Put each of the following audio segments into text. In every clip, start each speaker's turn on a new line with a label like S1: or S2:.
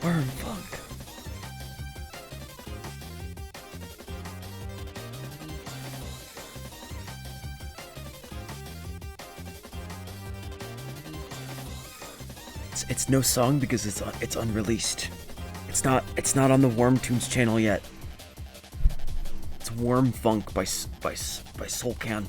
S1: Worm funk. It's no song because it's unreleased. It's not on the Worm Tunes channel yet. It's Worm Funk by Soulcan.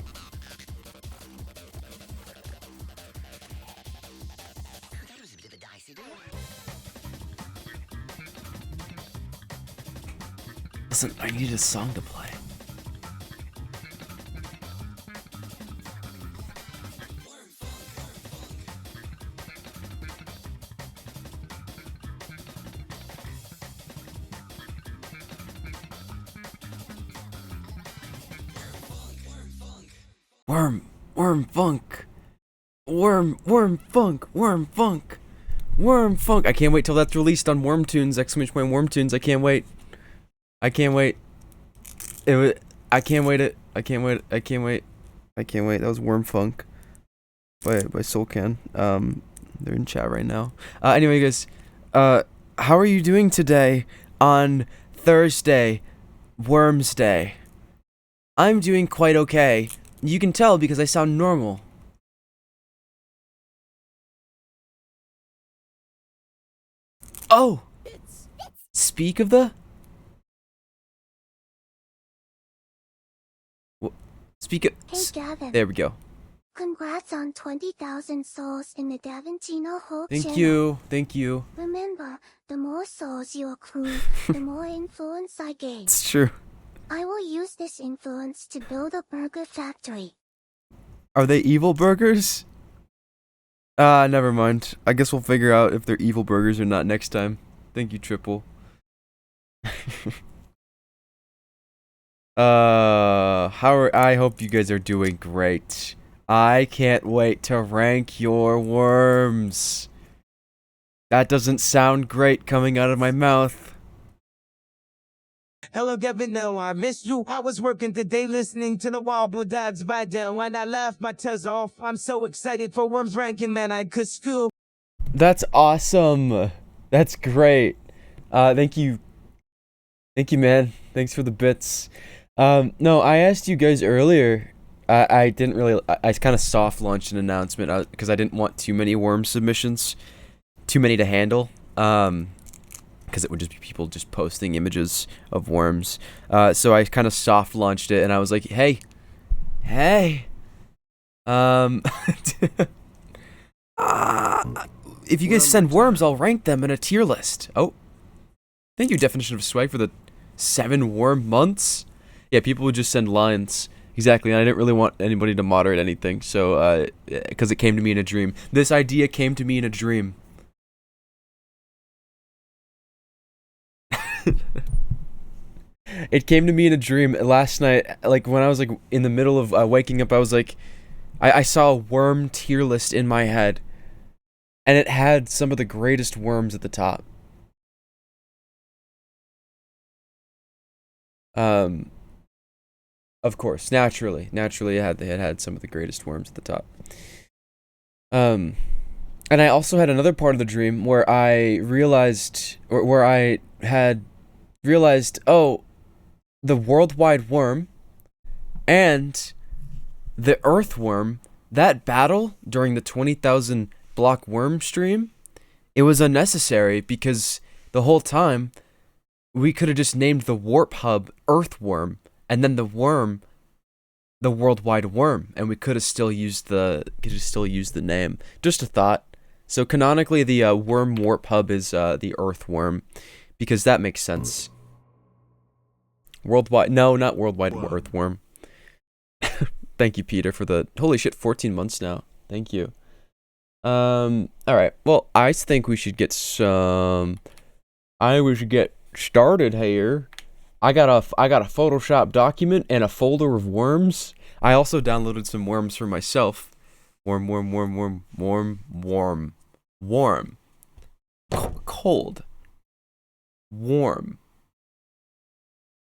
S1: Listen, I need a song to play. Worm funk. Worm funk. Worm funk. I can't wait till that's released on Worm Tunes, ! Worm Tunes. I can't wait. I can't wait. I can't wait. That was Worm Funk by Soulcan. They're in chat right now. Anyway, guys, how are you doing today on Thursday, Worms Day? I'm doing quite okay. You can tell because I sound normal. Oh! Speak of the... Speak of...
S2: Hey Gavin.
S1: There we go.
S2: Congrats on 20,000 souls in the Davintino Hope
S1: Thank
S2: channel.
S1: you. Thank you.
S2: Remember, the more souls you accrue, the more influence I gain.
S1: It's true.
S2: I will use this influence to build a burger factory.
S1: Are they evil burgers? Never mind. I guess we'll figure out if they're evil burgers or not next time. Thank you, Triple. I hope you guys are doing great. I can't wait to rank your worms. That doesn't sound great coming out of my mouth.
S3: Hello, Gavin. No, I missed you. I was working today listening to the Wobble Dogs by down when I laughed my tails off. I'm so excited for Worms ranking, man. I could school.
S1: That's awesome. That's great. Thank you. Thank you, man. Thanks for the bits. No, I asked you guys earlier. I didn't really. I kind of soft launched an announcement because I didn't want too many worm submissions, too many to handle. Because it would just be people just posting images of worms. So I kind of soft launched it, and I was like, hey, if you guys send worms, I'll rank them in a tier list. Oh, thank you, Definition of Swag, for the 7 worm months. Yeah, people would just send lines. Exactly, and I didn't really want anybody to moderate anything, so, because it came to me in a dream. This idea came to me in a dream. It came to me in a dream last night, like, when I was, like, in the middle of waking up, I was like, I saw a worm tier list in my head, and it had some of the greatest worms at the top. Of course, naturally, it had some of the greatest worms at the top. And I also had another part of the dream where I realized, or where I had realized, oh, the worldwide worm and the earthworm, that battle during the 20,000 block worm stream, it was unnecessary because the whole time we could have just named the warp hub Earthworm and then the worm the worldwide worm, and we could have still used the name. Just a thought. So canonically, the worm warp hub is the Earthworm, because that makes sense. Worldwide, no, not worldwide Earthworm. Thank you, Peter, for the holy shit 14 months now. Thank you. All right. Well, I think we should get some. We should get started here. I got a Photoshop document and a folder of worms. I also downloaded some worms for myself. Worm. Cold. Warm.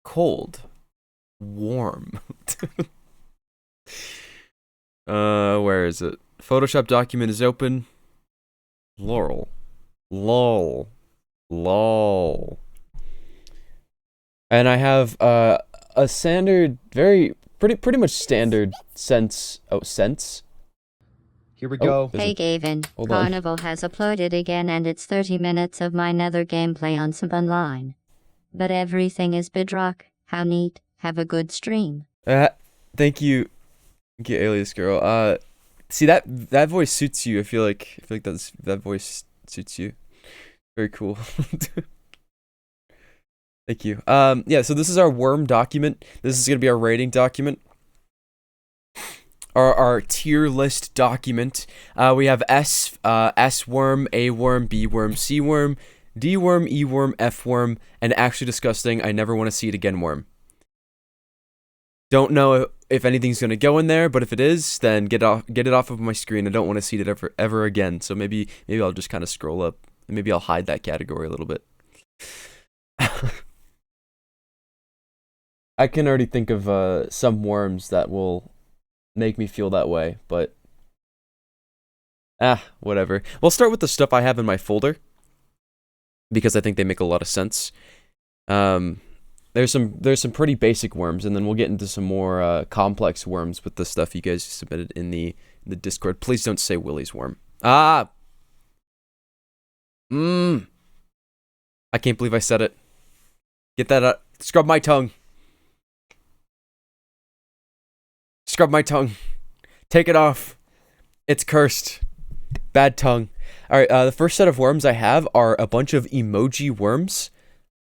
S1: Cold. Warm. Where is it? Photoshop document is open. Lol. Lol. And I have a standard, pretty much standard sense. Oh, sense.
S3: Here we
S1: Oh,
S3: go.
S1: there's
S4: Hey
S1: a-
S4: Gavin,
S1: hold on.
S4: Carnival has uploaded again and it's 30 minutes of my nether gameplay on Sub Online. But everything is bedrock. How neat. Have a good stream.
S1: Thank you, Alias Girl. See that voice suits you. I feel like that voice suits you. Very cool. Thank you. Yeah. So this is our worm document. This is gonna be our rating document. Our tier list document. We have S worm, A worm, B worm, C worm, D worm, E worm, F worm, and actually disgusting. I never want to see it again worm. Don't know if anything's gonna go in there, but if it is, then get it off of my screen. I don't want to see it ever again. So maybe I'll just kind of scroll up and maybe I'll hide that category a little bit. I can already think of some worms that will make me feel that way, but whatever. We'll start with the stuff I have in my folder because I think they make a lot of sense. There's some pretty basic worms, and then we'll get into some more complex worms with the stuff you guys submitted in the Discord. Please don't say Willie's worm. I can't believe I said it. Get that out. Scrub my tongue. Scrub my tongue. Take it off. It's cursed. Bad tongue. Alright, the first set of worms I have are a bunch of emoji worms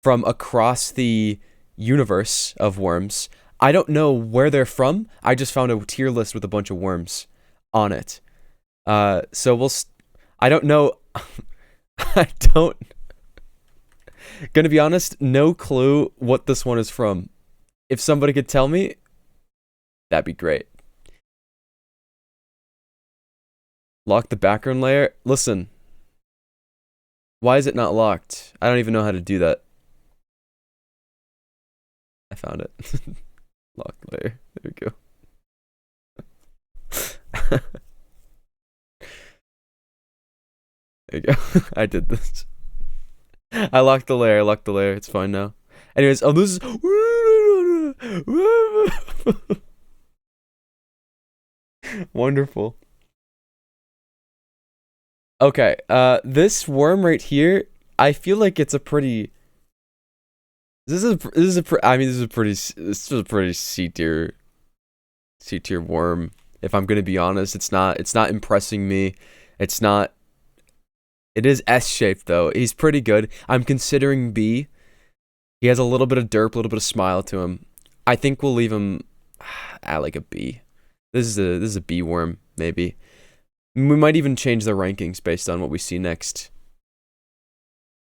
S1: from across the universe of worms. I don't know where they're from. I just found a tier list with a bunch of worms on it. So I don't know. Gonna be honest, no clue what this one is from. If somebody could tell me, that'd be great. Lock the background layer. Listen. Why is it not locked? I don't even know how to do that. I found it. Lock layer. There we go. There you go. I did this. I locked the layer. It's fine now. Anyways, this is... Wonderful. Okay, this worm right here, I feel like it's a pretty... This is a pretty C tier worm. If I'm gonna be honest, it's not impressing me. It is S-shaped though. He's pretty good. I'm considering B. He has a little bit of derp, a little bit of smile to him. I think we'll leave him at like a B. This is a B worm, maybe. We might even change the rankings based on what we see next.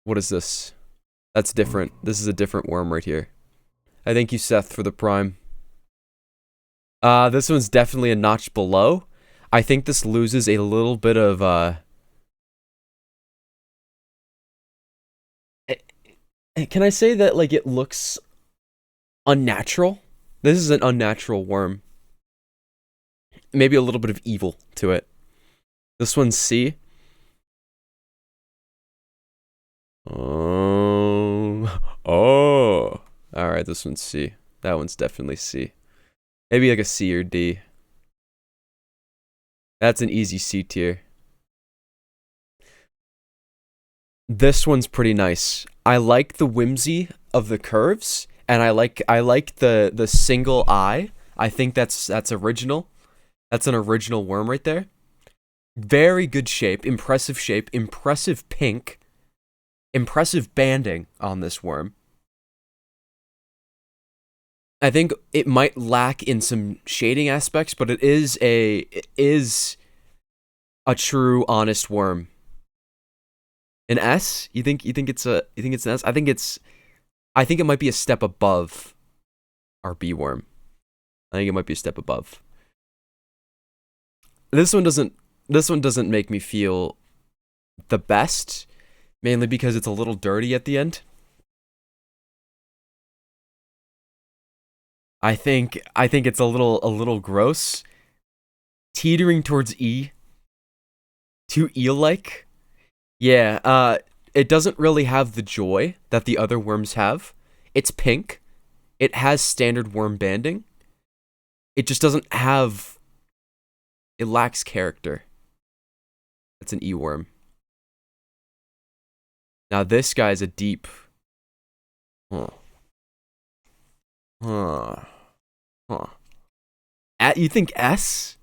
S1: What is this? That's different. This is a different worm right here. I thank you, Seth, for the prime. This one's definitely a notch below. I think this loses a little bit of Can I say that like it looks unnatural? This is an unnatural worm. Maybe a little bit of evil to it. This one's C. Oh. Alright, this one's C. That one's definitely C. Maybe like a C or D. That's an easy C tier. This one's pretty nice. I like the whimsy of the curves, and I like the single eye. I think that's original. That's an original worm right there. Very good shape, impressive pink, impressive banding on this worm. I think it might lack in some shading aspects, but it is a true honest worm. An S? You think it's an S? I think it might be a step above our B worm. I think it might be a step above. This one doesn't make me feel the best, mainly because it's a little dirty at the end. I think it's a little gross, teetering towards E. Too eel-like. Yeah, it doesn't really have the joy that the other worms have. It's pink. It has standard worm banding. It just doesn't have... It lacks character. It's an E-worm. Now this guy's a deep... Huh. Huh. Huh. You think S?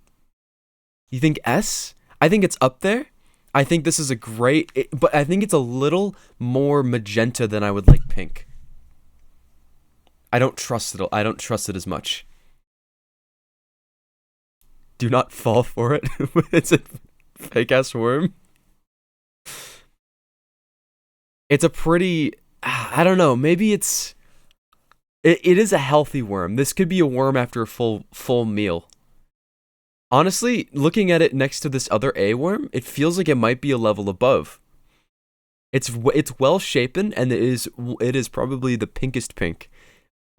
S1: You think S? I think it's up there. I think this is a great... but I think it's a little more magenta than I would like pink. I don't trust it. I don't trust it as much. Do not fall for it. It's a fake-ass worm. It's a pretty... I don't know. Maybe it's... It is a healthy worm. This could be a worm after a full meal. Honestly, looking at it next to this other A worm, it feels like it might be a level above. It's well shapen, and it is probably the pinkest pink.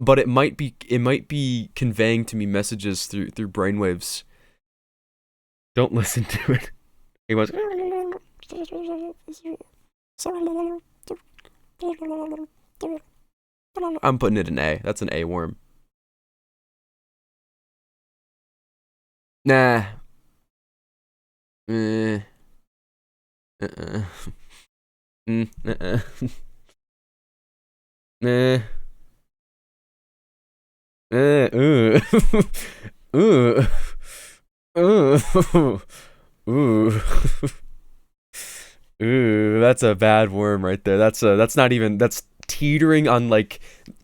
S1: But it might be conveying to me messages through brainwaves. Don't listen to it. He was... I'm putting it in A. That's an A worm. Nah. Uh-uh. Uh-uh. Nah. Ooh. Ooh. Ooh. Ooh. Ooh, that's a bad worm right there. That's not even, that's teetering on like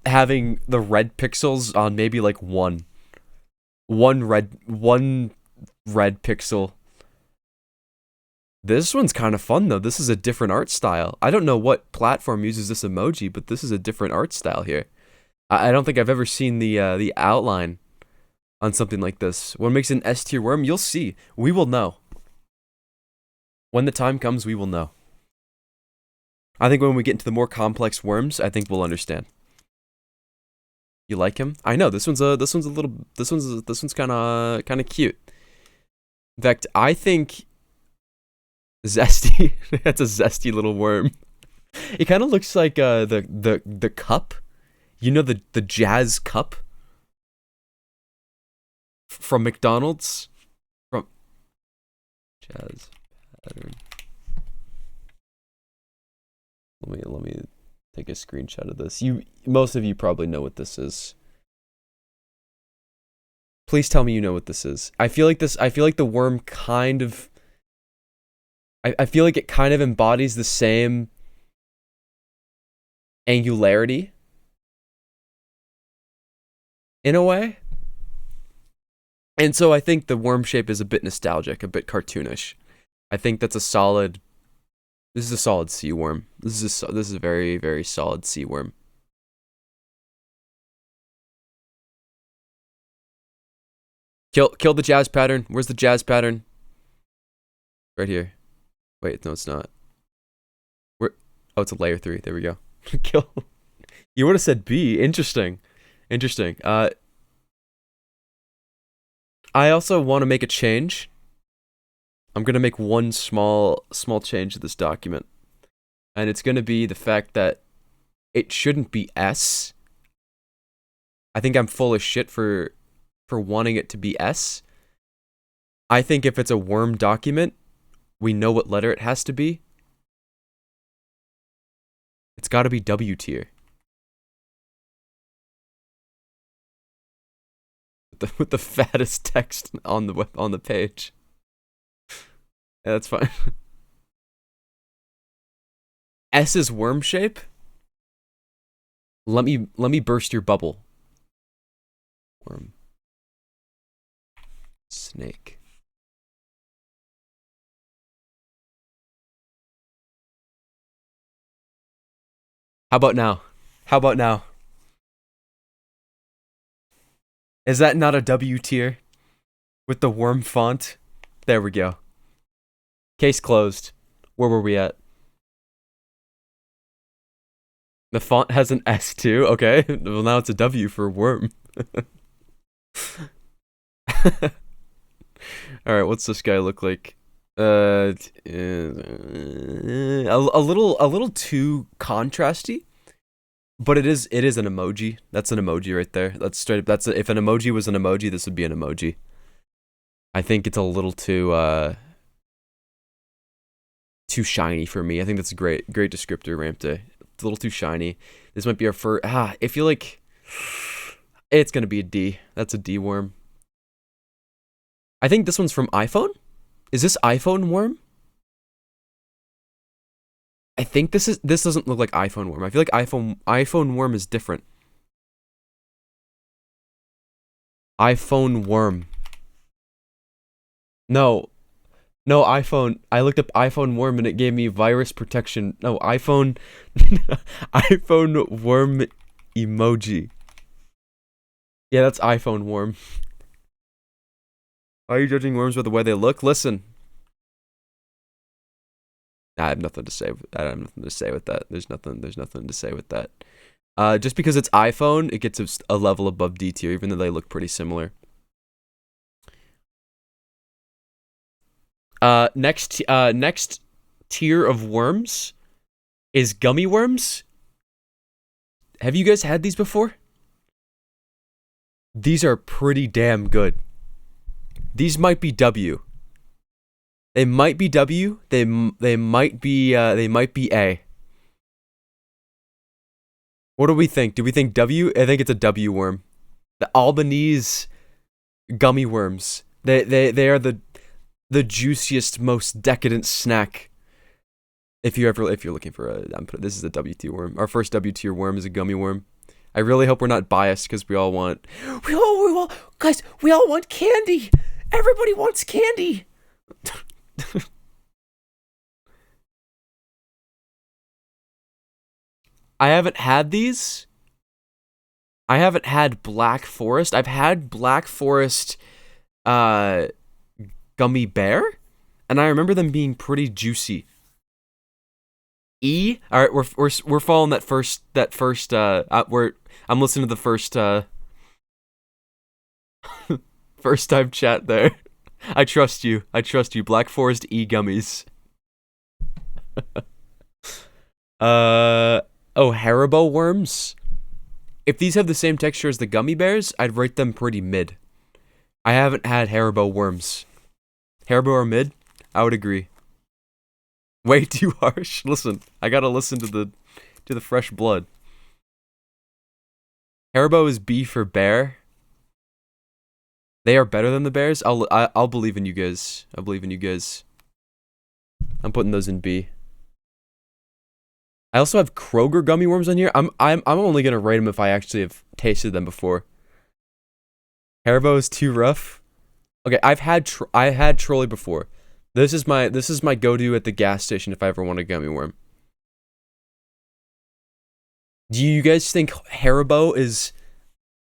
S1: having the red pixels on maybe like one red pixel. This one's kind of fun though. This is a different art style. I don't know what platform uses this emoji, but this is a different art style here. I don't think I've ever seen the outline on something like this. What makes an S tier worm? You'll see. We will know. When the time comes, we will know. I think when we get into the more complex worms, I think we'll understand. You like him? I know this one's kind of cute. In fact, I think Zesty. That's a zesty little worm. It kind of looks like the cup. You know the jazz cup from McDonald's? From jazz pattern. Let me take a screenshot of this. Most of you probably know what this is. Please tell me you know what this is. I feel like the worm kind of I feel like it kind of embodies the same angularity in a way. And so I think the worm shape is a bit nostalgic, a bit cartoonish. I think that's a solid... This is a solid sea worm. This is a very, very solid sea worm. Kill the jazz pattern. Where's the jazz pattern? Right here. Wait, no, it's not. Where? Oh, it's a layer 3. There we go. Kill. You would have said B. Interesting. Interesting. I also want to make a change. I'm going to make one small change to this document. And it's going to be the fact that it shouldn't be S. I think I'm full of shit for wanting it to be S. I think if it's a worm document, we know what letter it has to be. It's got to be W tier. With the fattest text on the page. Yeah, that's fine. S is worm shape. Let me burst your bubble. Worm. Snake. How about now? How about now? Is that not a W tier? With the worm font? There we go. Case closed. Where were we at? The font has an S too? Okay. Well, now it's a W for worm. Alright, what's this guy look like? a little too contrasty, but it is an emoji. That's an emoji right there. That's straight up. If an emoji was an emoji, this would be an emoji. I think it's a little too shiny for me. I think that's a great descriptor, Rampte. It's a little too shiny. This might be our first. I feel like it's gonna be a D. That's a D worm. I think this one's from iPhone. Is this iPhone worm? I think this doesn't look like iPhone worm. I feel like iPhone worm is different. iPhone worm. No, iPhone. I looked up iPhone worm and it gave me virus protection. No, iPhone, iPhone worm emoji. Yeah, that's iPhone worm. Why are you judging worms by the way they look? Listen. I have nothing to say. I have nothing to say with that. There's nothing to say with that. Just because it's iPhone, it gets a level above D tier, even though they look pretty similar. Next tier of worms is gummy worms. Have you guys had these before? These are pretty damn good. These might be W. They might be W. They might be A. What do we think? Do we think W? I think it's a W worm. The Albanese gummy worms. They are the juiciest, most decadent snack. If you're looking for this is a W tier worm. Our first W tier worm is a gummy worm. I really hope we're not biased because we all want candy. Everybody wants candy. I haven't had these. I haven't had Black Forest. I've had Black Forest gummy bear, and I remember them being pretty juicy. E. All right, we're following that first I'm listening to the first first time chat there. I trust you. Black Forest E gummies. Haribo worms. If these have the same texture as the gummy bears, I'd rate them pretty mid. I haven't had Haribo worms. Haribo are mid? I would agree. Way too harsh. Listen, I gotta listen to the fresh blood. Haribo is B for bear. They are better than the bears. I'll believe in you guys. I believe in you guys. I'm putting those in B. I also have Kroger gummy worms on here. I'm only gonna rate them if I actually have tasted them before. Haribo is too rough. Okay, I had Trolley before. This is my go-to at the gas station if I ever want a gummy worm. Do you guys think Haribo is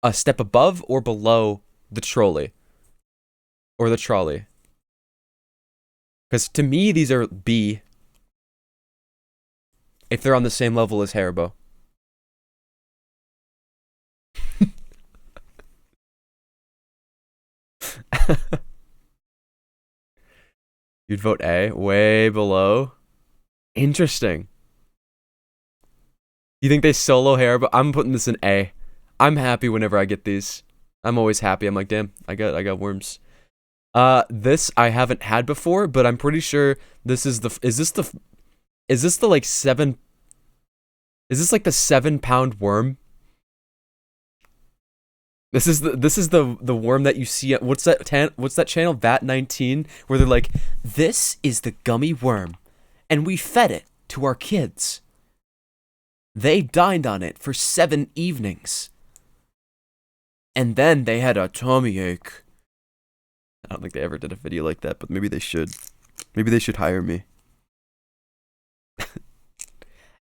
S1: a step above or below the Trolley? Or the trolley? Because to me, these are B. If they're on the same level as Haribo. You'd vote A? Way below? Interesting. You think they solo Haribo? I'm putting this in A. I'm happy whenever I get these. I'm always happy. I'm like, damn, I got worms. This I haven't had before, but I'm pretty sure this is is this the like 7? Is this like the 7-pound worm? This is the worm that you see at, what's that channel, VAT19, where they're like, this is the gummy worm, and we fed it to our kids. They dined on it for 7 evenings. And then they had a tummy ache. I don't think they ever did a video like that, but maybe they should. Maybe they should hire me.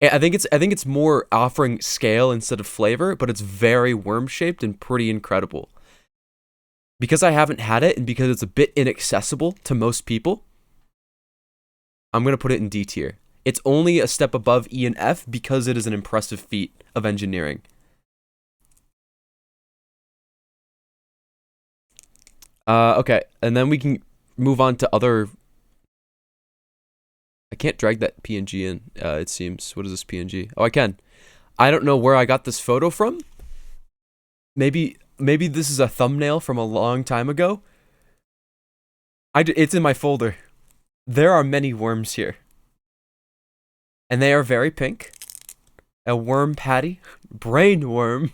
S1: I think it's more offering scale instead of flavor, but it's very worm-shaped and pretty incredible. Because I haven't had it, and because it's a bit inaccessible to most people, I'm going to put it in D tier. It's only a step above E and F because it is an impressive feat of engineering. Okay, and then we can move on to other I can't drag that PNG in, it seems. What is this PNG? Oh, I can. I don't know where I got this photo from. Maybe this is a thumbnail from a long time ago. It's in my folder. There are many worms here. And they are very pink. A worm patty. Brain worm.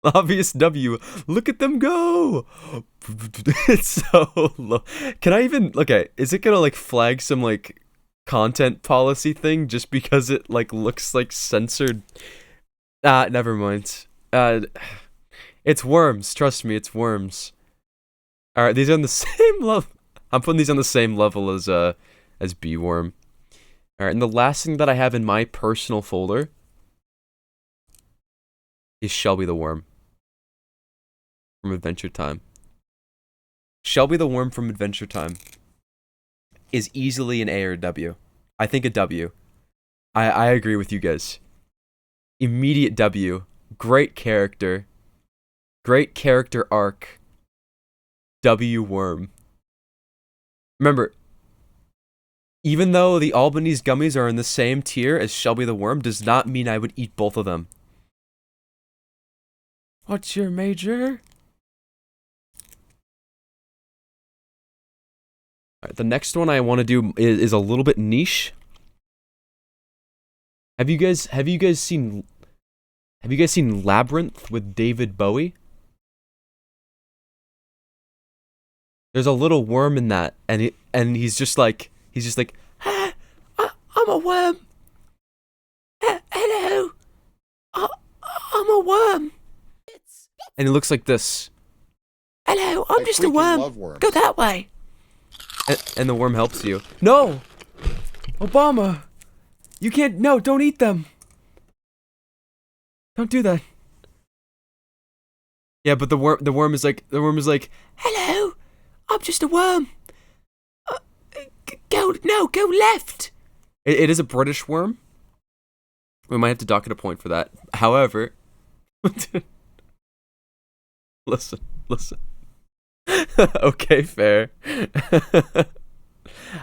S1: Obvious W. Look at them go. It's so low. Can I even, okay, is it gonna like flag some like content policy thing just because it like looks like censored? Never mind. It's worms. Trust me, it's worms. All right, these are on the same level. I'm putting these on the same level as bee worm. All right, and the last thing that I have in my personal folder is Shelby the worm from Adventure Time. Shelby the worm from Adventure Time is easily an A or a W. I think a W. I agree with you guys. Immediate W. Great character. Great character arc. W worm. Remember, even though the Albanese gummies are in the same tier as Shelby the worm, does not mean I would eat both of them. What's your major? Alright, the next one I want to do is a little bit niche. Have you guys seen Labyrinth with David Bowie? There's a little worm in that, and he's just like ah, I'm a worm. Hello, I'm a worm. And it looks like this. Hello, I'm just a worm. Go that way. And the worm helps you. No, Obama, you can't. No, don't eat them. Don't do that. Yeah, but the worm is like, hello, I'm just a worm. Go left. It is a British worm. We might have to dock it a point for that. However, listen. Okay, fair.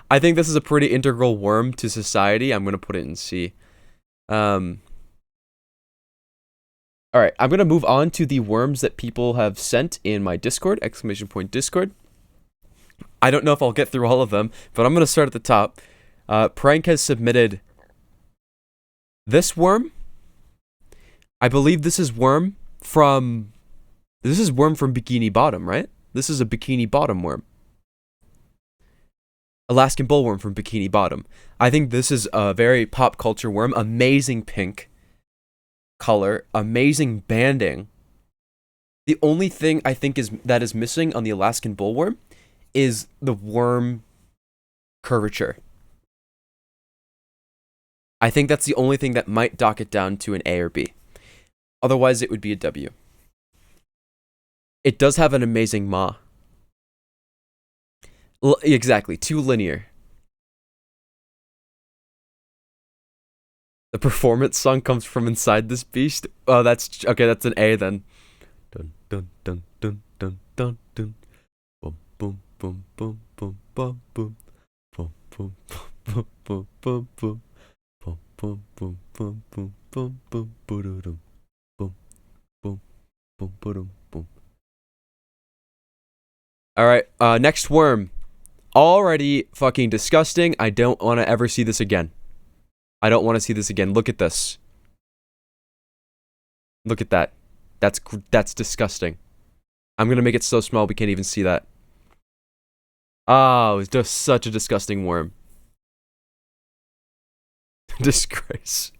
S1: I think this is a pretty integral worm to society. I'm gonna put it in C. Alright, I'm gonna move on to the worms that people have sent in my Discord, !Discord. I don't know if I'll get through all of them, but I'm gonna start at the top. Prank has submitted this worm. I believe this is worm from Bikini Bottom, right? This is a Bikini Bottom worm. Alaskan bullworm from Bikini Bottom. I think this is a very pop culture worm. Amazing pink color, amazing banding. The only thing I think that is missing on the Alaskan bullworm is the worm curvature. I think that's the only thing that might dock it down to an A or B. Otherwise, it would be a W. It does have an amazing maw. Exactly, too linear. The performance song comes from inside this beast. Oh, that's okay. That's an A then. Dun dun dun dun dun dun dun. Boom boom boom boom boom boom boom. Boom boom boom boom boom boom. Boom boom boom boom boom boom boom boom. Boom boom boom boom boom. All right. Next worm. Already fucking disgusting. I don't want to ever see this again. I don't want to see this again. Look at this. Look at that. That's disgusting. I'm gonna make it so small we can't even see that. Oh, it's just such a disgusting worm. Disgrace.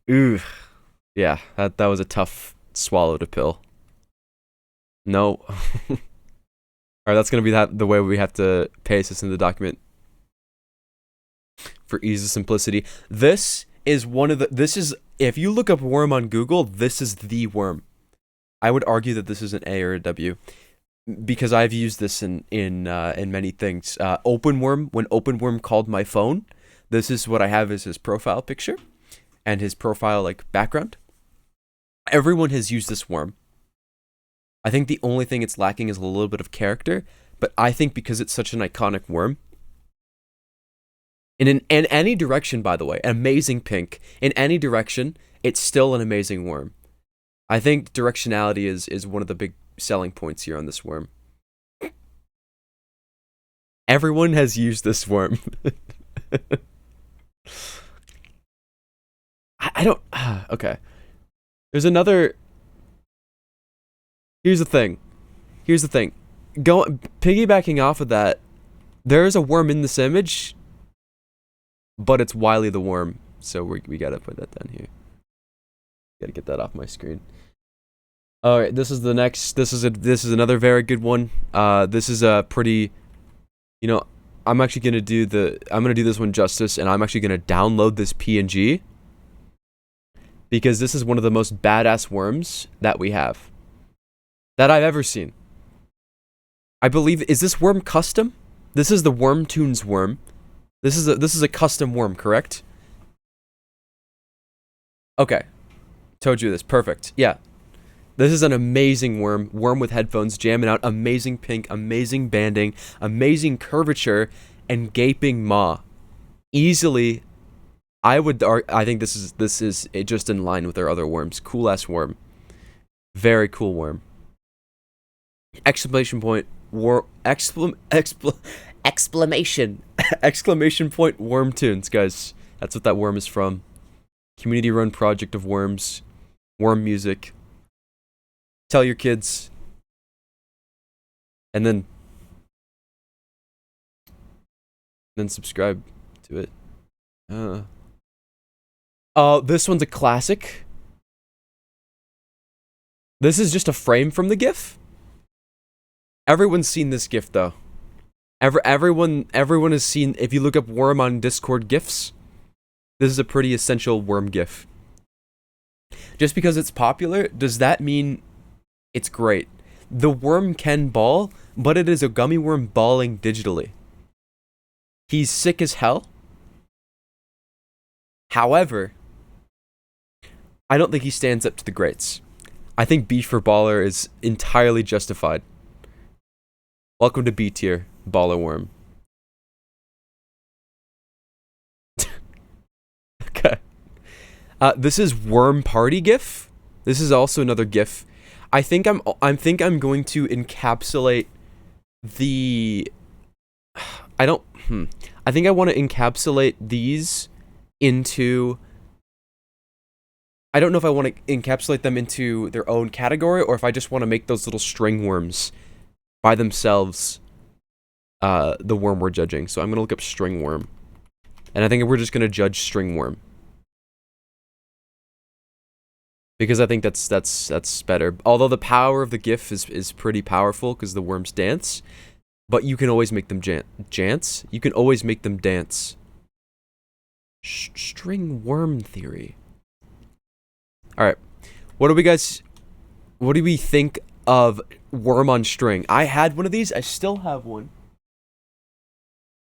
S1: Ooh. Yeah, that was a tough swallow to pill. No. Alright, that's gonna be the way we have to paste this in the document. For ease of simplicity. This is if you look up worm on Google, this is the worm. I would argue that this is an A or a W. Because I've used this in many things. Openworm, when Openworm called my phone, this is what I have as his profile picture. And his profile, like, background. Everyone has used this worm. I think the only thing it's lacking is a little bit of character, but I think because it's such an iconic worm, in any direction, by the way, amazing pink. In any direction, it's still an amazing worm. I think directionality is one of the big selling points here on this worm. Everyone has used this worm. I don't... Okay. There's another... Here's the thing. Piggybacking off of that, there is a worm in this image, but it's Wily the worm, so we gotta put that down here. Gotta get that off my screen. All right, this is the next. This is another very good one. This is a pretty, you know, I'm actually gonna do this one justice, and I'm actually gonna download this PNG because this is one of the most badass worms that we have, that I've ever seen. I believe, is this worm custom? This is the Wormtoons worm. This is a custom worm, correct? Okay. Told you this. Perfect. Yeah. This is an amazing worm. Worm with headphones, jamming out. Amazing pink, amazing banding, amazing curvature, and gaping maw. Easily, I think this is just in line with our other worms. Cool ass worm. Very cool worm. Exclamation point. Exclamation point Wormtoons, guys. That's what that worm is from. Community run project of worms. Worm music. Tell your kids. And then subscribe to it. This one's a classic. This is just a frame from the GIF. Everyone's seen this GIF though. Everyone has seen, if you look up worm on Discord GIFs, this is a pretty essential worm GIF. Just because it's popular, does that mean it's great? The worm can ball, but it is a gummy worm balling digitally. He's sick as hell. However, I don't think he stands up to the greats. I think B for baller is entirely justified. Welcome to B tier, baller worm. Okay. This is worm party GIF. This is also another GIF. I think I'm going to encapsulate the. I think I want to encapsulate these into. I don't know if I want to encapsulate them into their own category or if I just want to make those little string worms by themselves the worm we're judging. So I'm going to look up string worm. And I think we're just going to judge string worm. Because I think that's better. Although the power of the GIF is pretty powerful because the worms dance. But you can always make them dance. You can always make them dance. String worm theory. Alright. What do we think of worm on string? I had one of these. I still have one.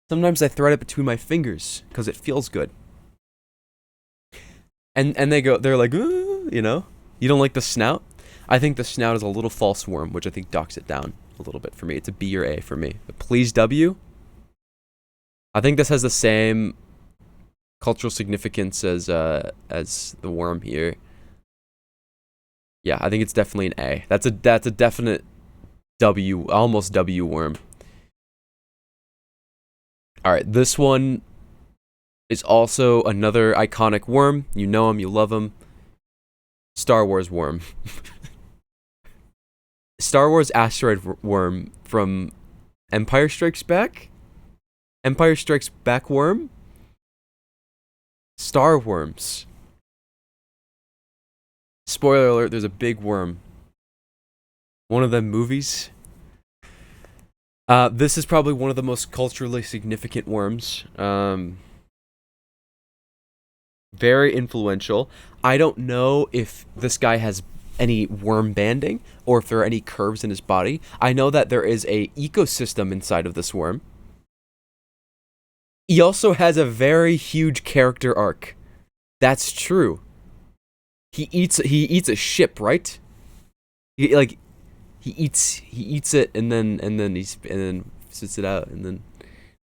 S1: Sometimes I thread it between my fingers because it feels good. And they're like, ooh, you know? You don't like the snout? I think the snout is a little false worm, which I think docks it down a little bit for me. It's a B or A for me. But please W. I think this has the same cultural significance as the worm here. Yeah, I think it's definitely an A. That's a definite W, almost W worm. Alright, this one is also another iconic worm. You know him, you love him. Star Wars worm. Star Wars asteroid worm from Empire Strikes Back? Empire Strikes Back worm? Star worms. Spoiler alert, there's a big worm. One of them movies. This is probably one of the most culturally significant worms. Very influential. I don't know if this guy has any worm banding or if there are any curves in his body. I know that there is a ecosystem inside of this worm. He also has a very huge character arc. That's true. He eats a ship, right? He eats it and then sits it out and then.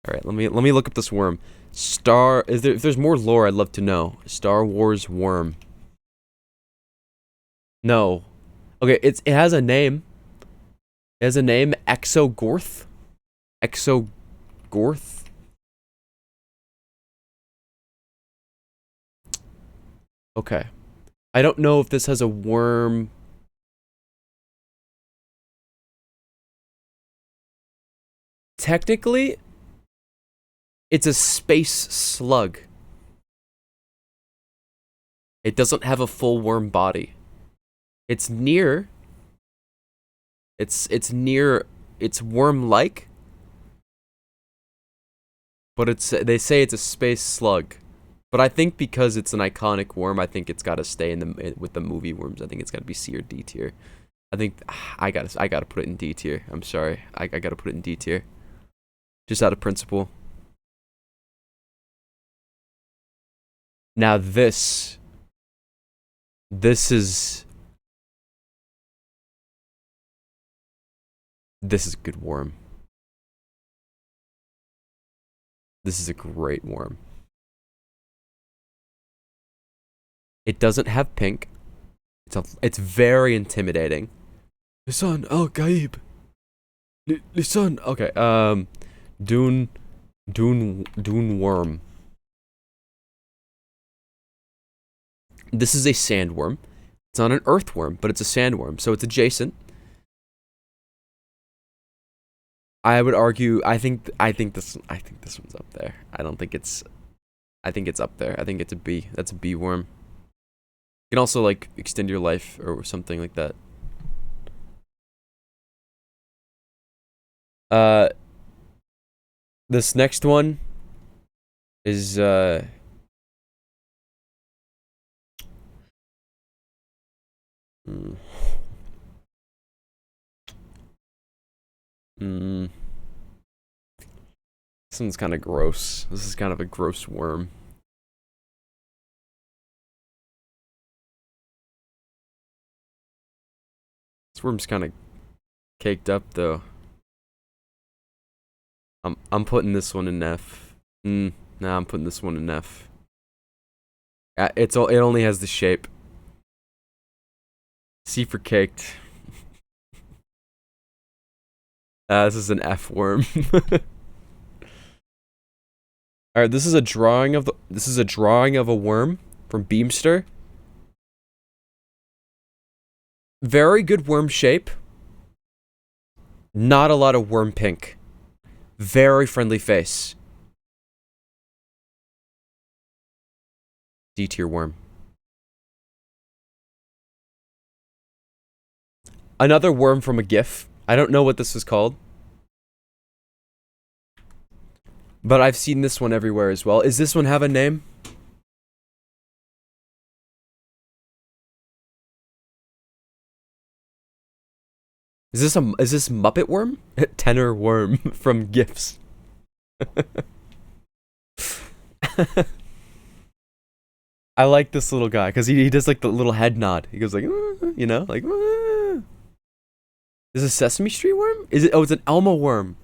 S1: All right, let me look up this worm. If there's more lore, I'd love to know. Star Wars worm. No. Okay, it has a name. It has a name, Exogorth. Exogorth. Okay. I don't know if this has a worm. Technically, it's a space slug. It doesn't have a full worm body. It's near. It's near. It's worm-like, but they say it's a space slug. But I think because it's an iconic worm, I think it's got to stay with the movie worms. I think it's got to be C or D tier. I think I gotta put it in D tier. I'm sorry, I gotta put it in D tier, just out of principle. Now this is a good worm. This is a great worm. It doesn't have pink. It's very intimidating. Listen, Al Gaib. Listen. Okay. Dune worm. This is a sandworm. It's not an earthworm, but it's a sandworm, so it's adjacent. I would argue. I think this one's up there. I don't think it's. I think it's up there. I think it's a B. That's a B worm. You can also like extend your life or something like that. This next one is This one's kind of gross. This is kind of a gross worm. This worm's kind of caked up though. I'm putting this one in F. Nah, I'm putting this one in F. It only has the shape. C for caked. This is an F worm. All right, this is a drawing of a worm from Beamster. Very good worm shape. Not a lot of worm pink. Very friendly face. D tier worm. Another worm from a GIF. I don't know what this is called. But I've seen this one everywhere as well. Does this one have a name? Is this Muppet worm? Tenor worm from GIFs. I like this little guy because he does like the little head nod. He goes like, you know, like. Is it a Sesame Street worm? Is it? Oh, it's an Elmo worm.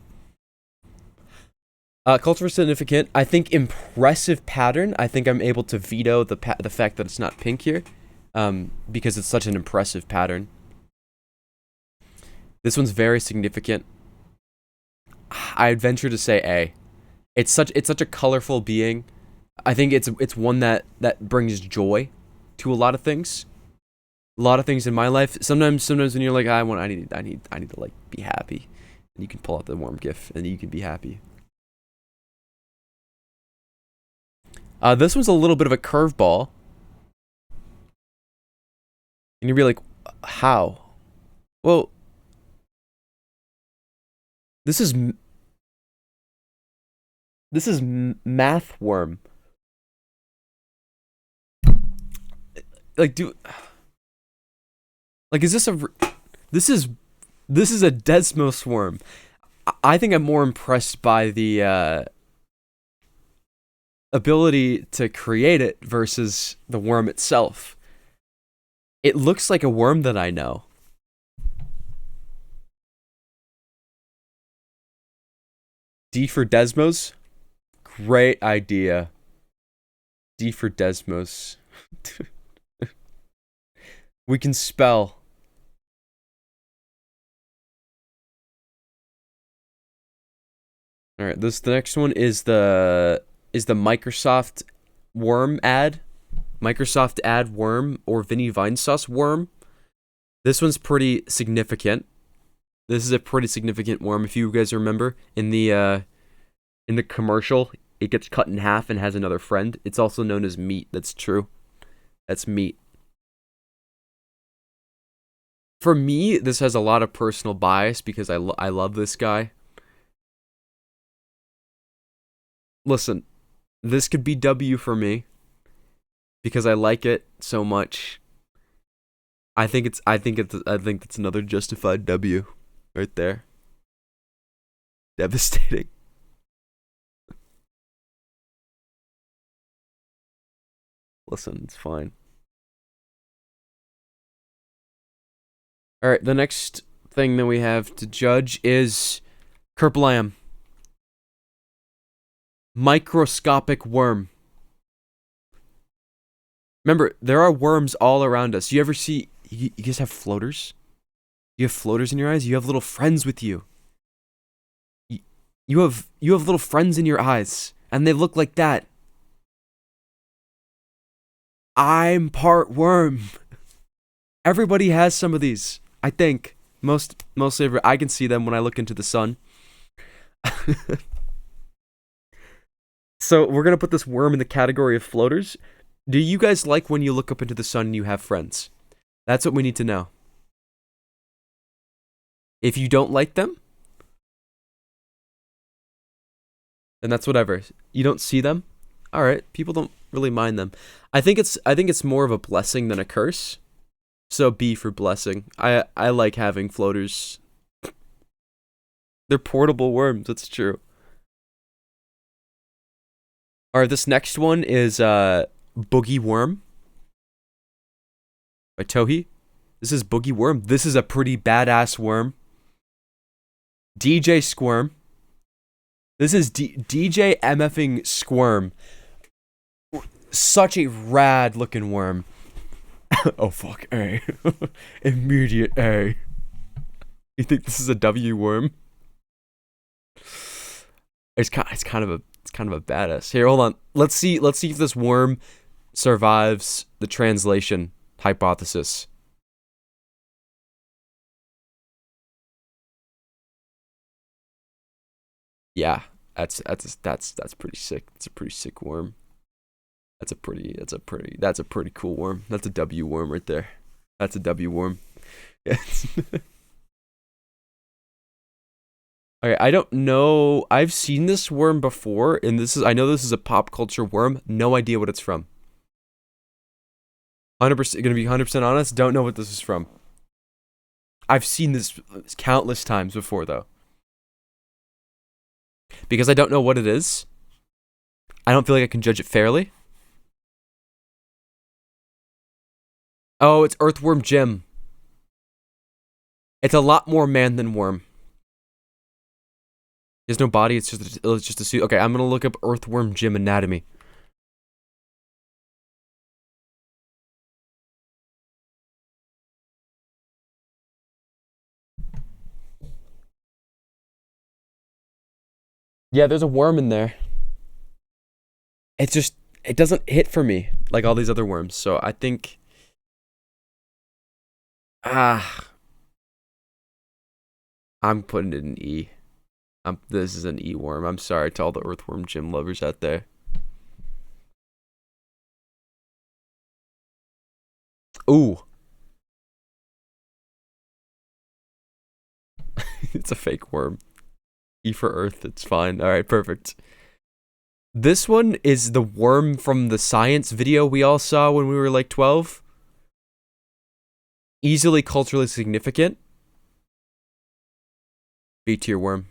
S1: Cultural significant. I think impressive pattern. I think I'm able to veto the fact that it's not pink here, because it's such an impressive pattern. This one's very significant. I'd venture to say A. It's such a colorful being. I think it's one that brings joy to a lot of things. A lot of things in my life. Sometimes when you're like, I need to like be happy, and you can pull out the worm GIF and you can be happy. This one's a little bit of a curveball. And you'll be like, how? Well, this is math worm. Like, is this this is a Desmos worm. I think I'm more impressed by the ability to create it versus the worm itself. It looks like a worm that I know. D for Desmos. Great idea. D for Desmos. We can spell. All right, the next one is the Microsoft worm ad. Microsoft ad worm or Vinny Vinesauce worm. This one's pretty significant. This is a pretty significant worm. If you guys remember in the commercial, it gets cut in half and has another friend. It's also known as meat. That's true. That's meat. For me, this has a lot of personal bias because I love this guy. Listen, this could be W for me because I like it so much. I think it's another justified W right there. Devastating. Listen, it's fine. All right, the next thing that we have to judge is Kerplam. Microscopic worm. Remember, there are worms all around us. You ever see, you guys have floaters? You have floaters in your eyes? You have little friends with you. You have little friends in your eyes, and they look like that. I'm part worm. Everybody has some of these, I think. Mostly, I can see them when I look into the sun. So we're going to put this worm in the category of floaters. Do you guys like when you look up into the sun and you have friends? That's what we need to know. If you don't like them, then that's whatever. You don't see them? All right, people don't really mind them. I think it's more of a blessing than a curse. So B for blessing. I like having floaters. They're portable worms, that's true. Alright, this next one is Boogie Worm by Tohi. This is Boogie Worm. This is a pretty badass worm. DJ Squirm. This is DJ MFing Squirm. Such a rad looking worm. Oh fuck, A. Immediate A. You think this is a W worm? It's kind of a badass. Here, hold on. Let's see if this worm survives the translation hypothesis. Yeah, that's pretty sick. It's a pretty sick worm. That's a pretty cool worm. That's a W worm right there. That's a W worm. Yes. Okay, I don't know. I've seen this worm before, and I know this is a pop culture worm. No idea what it's from. 100% gonna be 100% honest. Don't know what this is from. I've seen this countless times before though. Because I don't know what it is, I don't feel like I can judge it fairly. Oh, it's Earthworm Jim. It's a lot more man than worm. He has no body, it's just a suit. Okay, I'm gonna look up Earthworm Jim anatomy. Yeah, there's a worm in there. It doesn't hit for me like all these other worms, so I think I'm putting it in E. This is an E worm. I'm sorry to all the Earthworm Jim lovers out there. Ooh. It's a fake worm. E for Earth, it's fine. Alright, perfect. This one is the worm from the science video we all saw when we were like 12. Easily culturally significant. B tier worm.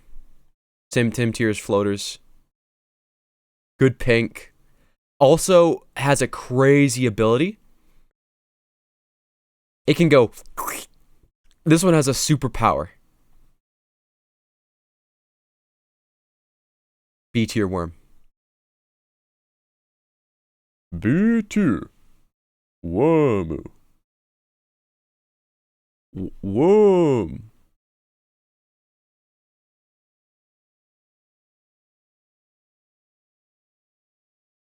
S1: Tim tier's floaters. Good pink. Also has a crazy ability. It can go. This one has a superpower. B tier worm. B tier worm. Worm.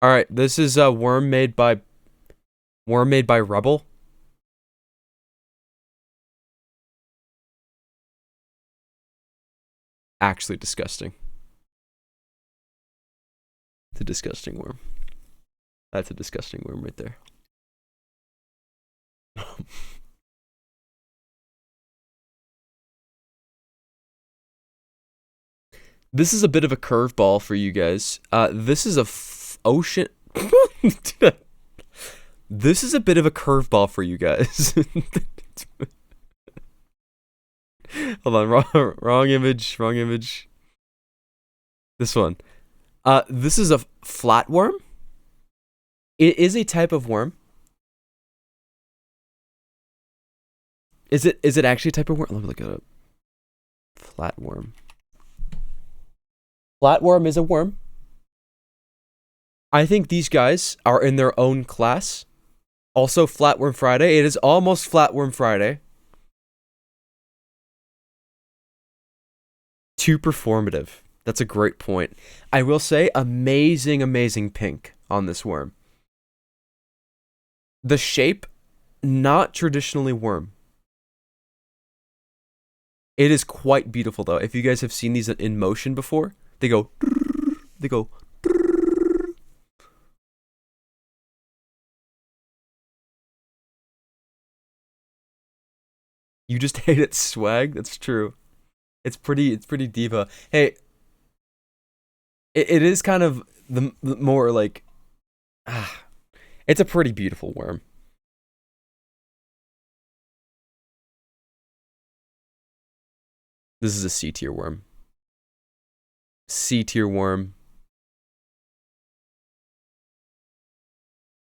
S1: All right, this is a worm made by Rebel. Actually disgusting. It's a disgusting worm. That's a disgusting worm right there. This is a bit of a curveball for you guys. This is a ocean. This is a bit of a curveball for you guys. Hold on, wrong image. This one. This is a flatworm. It is a type of worm. Is it actually a type of worm? Let me look it up. Flatworm. Flatworm is a worm. I think these guys are in their own class. Also, Flatworm Friday. It is almost Flatworm Friday. Too performative. That's a great point. I will say, amazing pink on this worm. The shape, not traditionally worm. It is quite beautiful though. If you guys have seen these in motion before, they go. You just hate its swag? That's true. It's pretty diva. Hey, it is kind of the more like, it's a pretty beautiful worm. This is a C tier worm. C tier worm.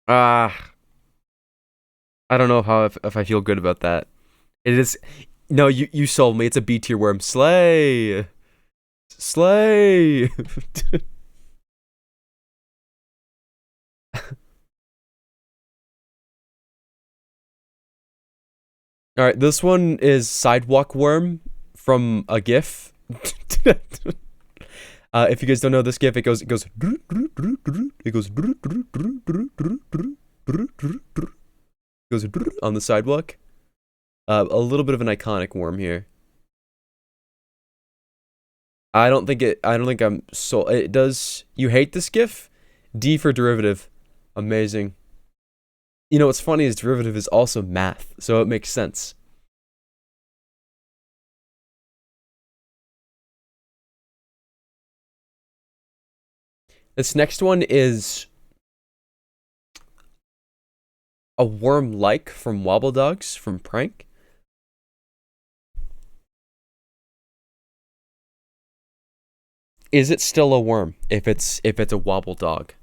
S1: I don't know if I feel good about that. It is. No, you sold me. It's a B tier worm. Slay. All right, this one is sidewalk worm from a GIF. If you guys don't know this GIF, it goes on the sidewalk. A little bit of an iconic worm here. I don't think I'm so. It does. You hate this GIF? D for derivative. Amazing. You know what's funny is derivative is also math, so it makes sense. This next one is a worm-like from Wobble Dogs from Prank. Is it still a worm if it's a Wobble Dog?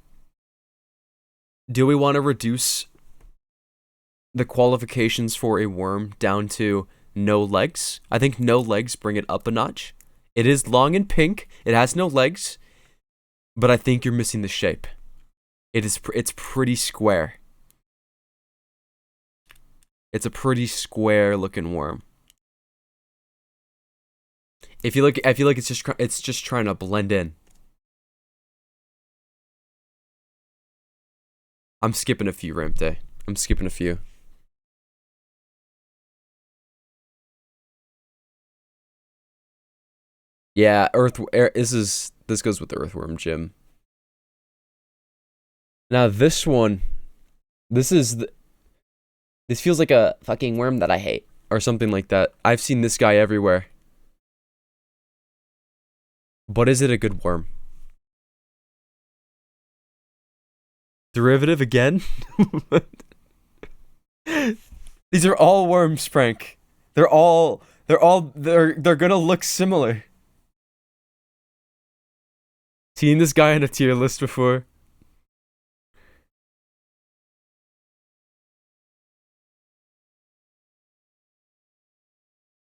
S1: Do we want to reduce the qualifications for a worm down to no legs? I think no legs bring it up a notch. It is long and pink. It has no legs, but I think you're missing the shape. It's pretty square. It's a pretty square looking worm. I feel like it's just trying to blend in. I'm skipping a few, Rampday. I'm skipping a few. Yeah, this goes with the Earthworm Jim. Now this one, this feels like a fucking worm that I hate or something like that. I've seen this guy everywhere. But is it a good worm? Derivative again? These are all worms, Frank. They're gonna look similar. Seen this guy in a tier list before?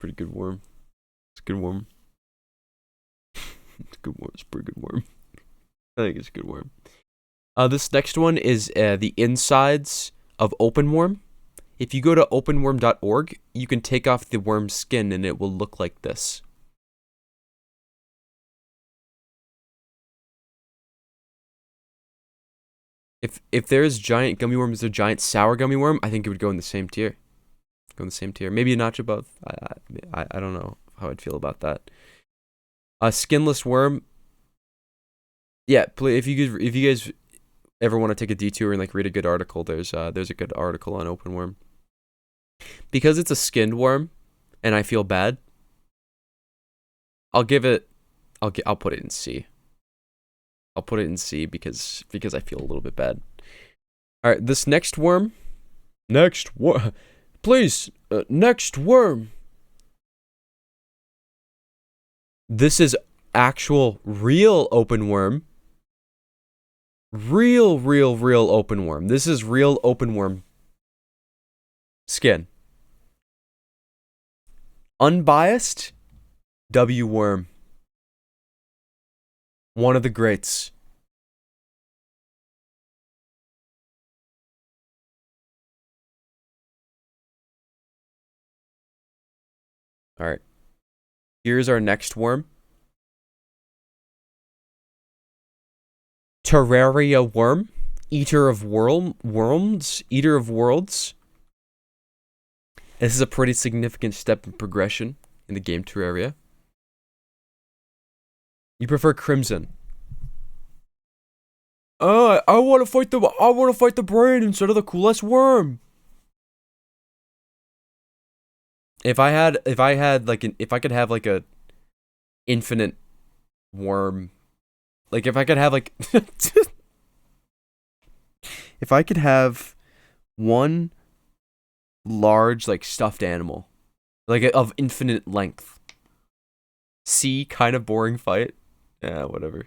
S1: Pretty good worm. It's a good worm. It's a good worm. It's a pretty good worm. I think it's a good worm. This next one is the insides of openworm. If you go to openworm.org, you can take off the worm's skin and it will look like this. If there's giant gummy worms or giant sour gummy worm, I think it would go in the same tier. Go in the same tier. Maybe a notch above. I don't know how I'd feel about that. A skinless worm. Yeah, if you guys ever want to take a detour and like read a good article, there's a good article on openworm. Because it's a skinned worm, and I feel bad. I'll put it in C. I'll put it in C because I feel a little bit bad. All right, this next worm. Please, next worm. This is actual real open worm. Real open worm. This is real open worm skin. Unbiased W worm. One of the greats. All right. Here's our next worm. Terraria worm. Eater of worms. Eater of worlds. This is a pretty significant step in progression in the game Terraria. You prefer Crimson. I want to fight the brain instead of the coolest worm. If I could have like a infinite worm, like if I could have like if I could have one large like stuffed animal, like of infinite length. C, kind of boring fight. Whatever.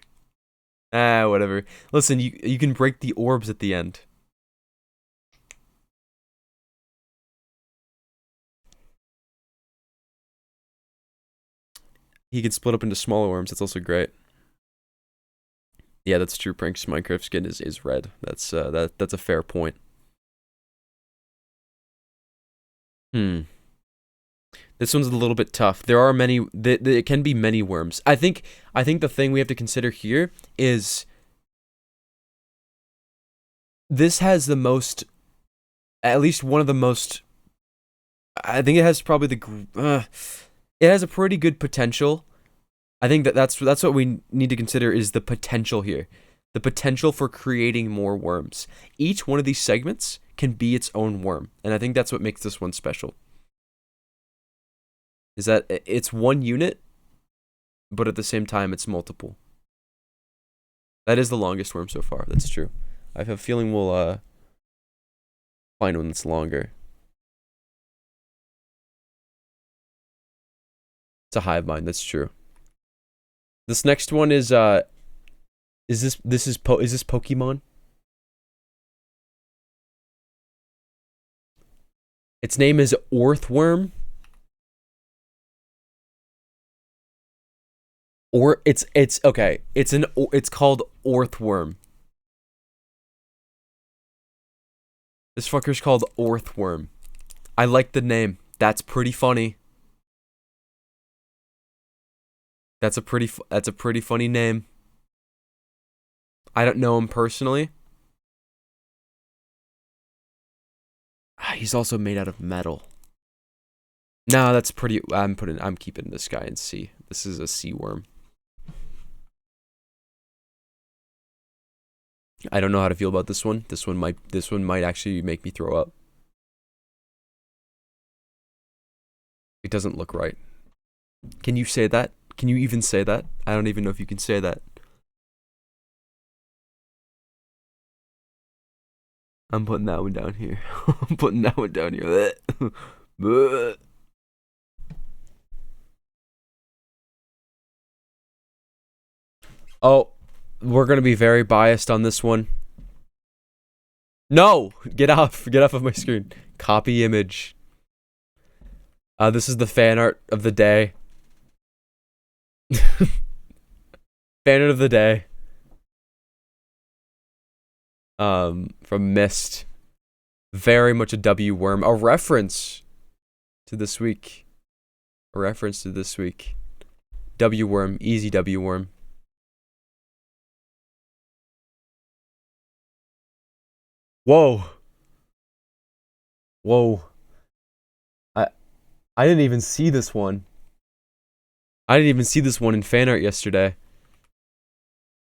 S1: Whatever. Listen, you can break the orbs at the end. He can split up into smaller worms. That's also great. Yeah, that's true. Prank's Minecraft skin is red. That's a fair point. This one's a little bit tough. There are many. It can be many worms. I think the thing we have to consider here is this has the most, at least one of the most. I think it has probably it has a pretty good potential. I think that's what we need to consider is the potential here. The potential for creating more worms. Each one of these segments can be its own worm. And I think that's what makes this one special. Is that it's one unit, but at the same time it's multiple. That is the longest worm so far. That's true. I have a feeling we'll find one that's longer. It's a hive mind, that's true. This next one is this Pokemon? Its name is Orthworm. Or it's okay. It's called Orthworm. This fucker's called Orthworm. I like the name. That's pretty funny. That's a pretty funny name. I don't know him personally. He's also made out of metal. No, that's pretty. I'm keeping this guy in C. This is a C worm. I don't know how to feel about this one. This one might actually make me throw up. It doesn't look right. Can you say that? Can you even say that? I don't even know if you can say that. I'm putting that one down here. I'm putting that one down here. Oh, we're gonna be very biased on this one. No! Get off of my screen. Copy image. This is the fan art of the day. Fan art of the day. from Mist. Very much a W worm. A reference to this week. W worm. Easy W worm. Whoa. I didn't even see this one. I didn't even see this one in fan art yesterday.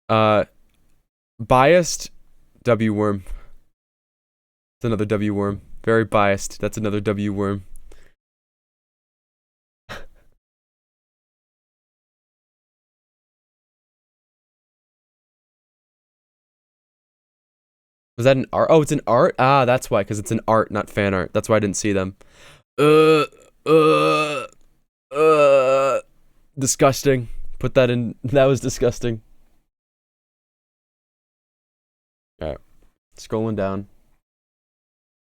S1: Biased W worm. It's another W worm. Very biased. That's another W worm. Was that an art? Oh, it's an art? Ah, that's why, because it's an art, not fan art. That's why I didn't see them. Disgusting. Put that in. That was disgusting. Alright. Scrolling down.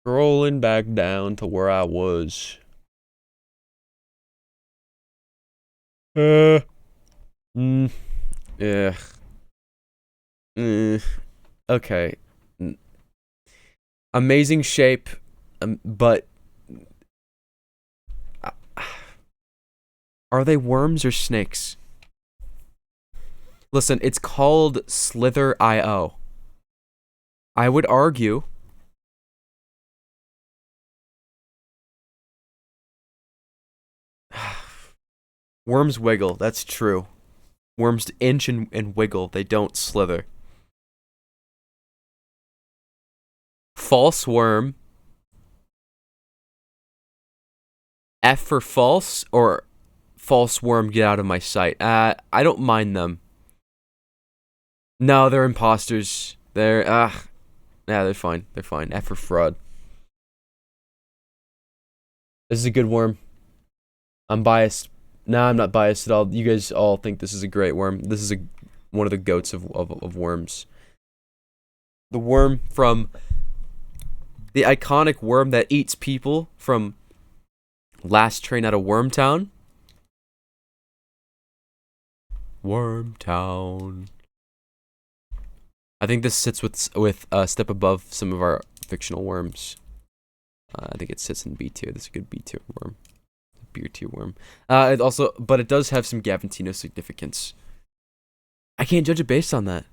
S1: Scrolling back down to where I was. Yeah. Okay. Amazing shape, but are they worms or snakes? Listen, it's called Slither.io. I would argue worms wiggle, that's true. Worms inch and wiggle, they don't slither. False worm. F for false, or false worm, get out of my sight. I don't mind them. No, they're imposters. Yeah, they're fine. They're fine. F for fraud. This is a good worm. I'm biased. Nah, I'm not biased at all. You guys all think this is a great worm. This is one of the goats of worms. The worm from the iconic worm that eats people from Last Train Out of Wormtown. Wormtown. I think this sits with a step above some of our fictional worms. I think it sits in B tier. This is a good B tier worm. B tier worm. It also, but it does have some Gavantino significance. I can't judge it based on that.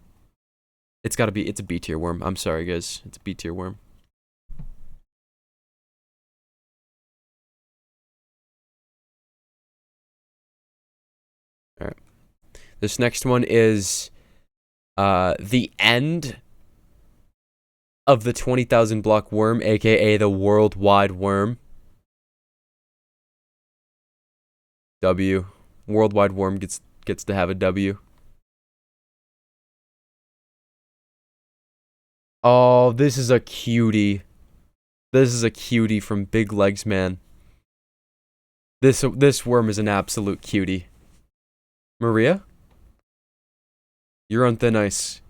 S1: It's gotta be. It's a B tier worm. I'm sorry, guys. It's a B tier worm. All right. This next one is the end of the 20,000 block worm, aka the worldwide worm. W. Worldwide worm gets to have a W. Oh, this is a cutie. This is a cutie from Big Legs Man. This worm is an absolute cutie. Maria? You're on thin ice.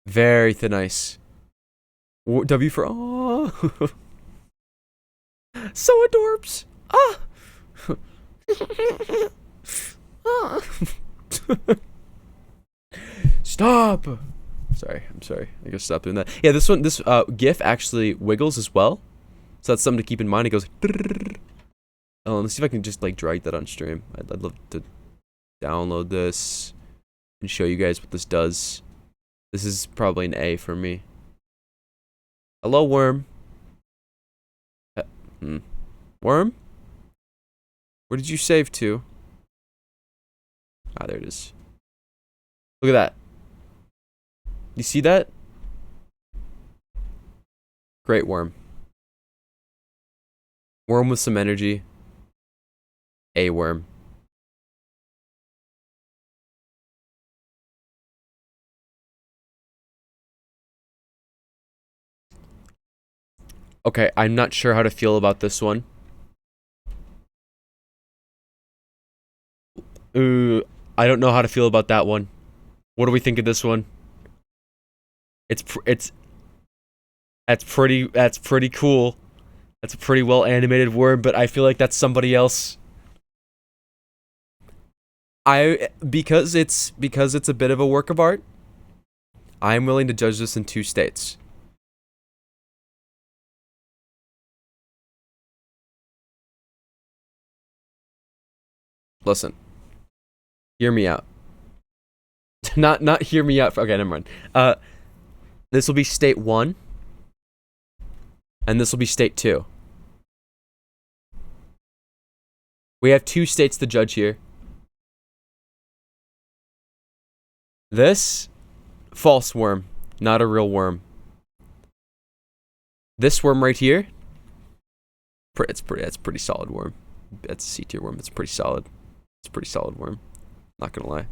S1: Very thin ice. W for oh. So adorbs. Ah. Stop. I'm sorry. I gotta stop doing that. Yeah, this GIF actually wiggles as well. So that's something to keep in mind. It goes. Oh, let's see if I can just like drag that on stream. I'd love to download this and show you guys what this does. This is probably an A for me. Hello, worm. Worm? Where did you save to? Ah, there it is. Look at that. You see that? Great worm. Worm with some energy. A worm. Okay, I'm not sure how to feel about this one. I don't know how to feel about that one. What do we think of this one? That's pretty cool. That's a pretty well animated worm, but I feel like that's somebody else. Because it's a bit of a work of art, I am willing to judge this in 2 states. Listen. Hear me out. not hear me out. Okay, never mind. This will be state 1. And this will be state 2. We have 2 states to judge here. This, false worm, not a real worm. This worm right here, that's pretty solid worm. That's a C tier worm. It's pretty solid. It's a pretty solid worm. Not gonna lie.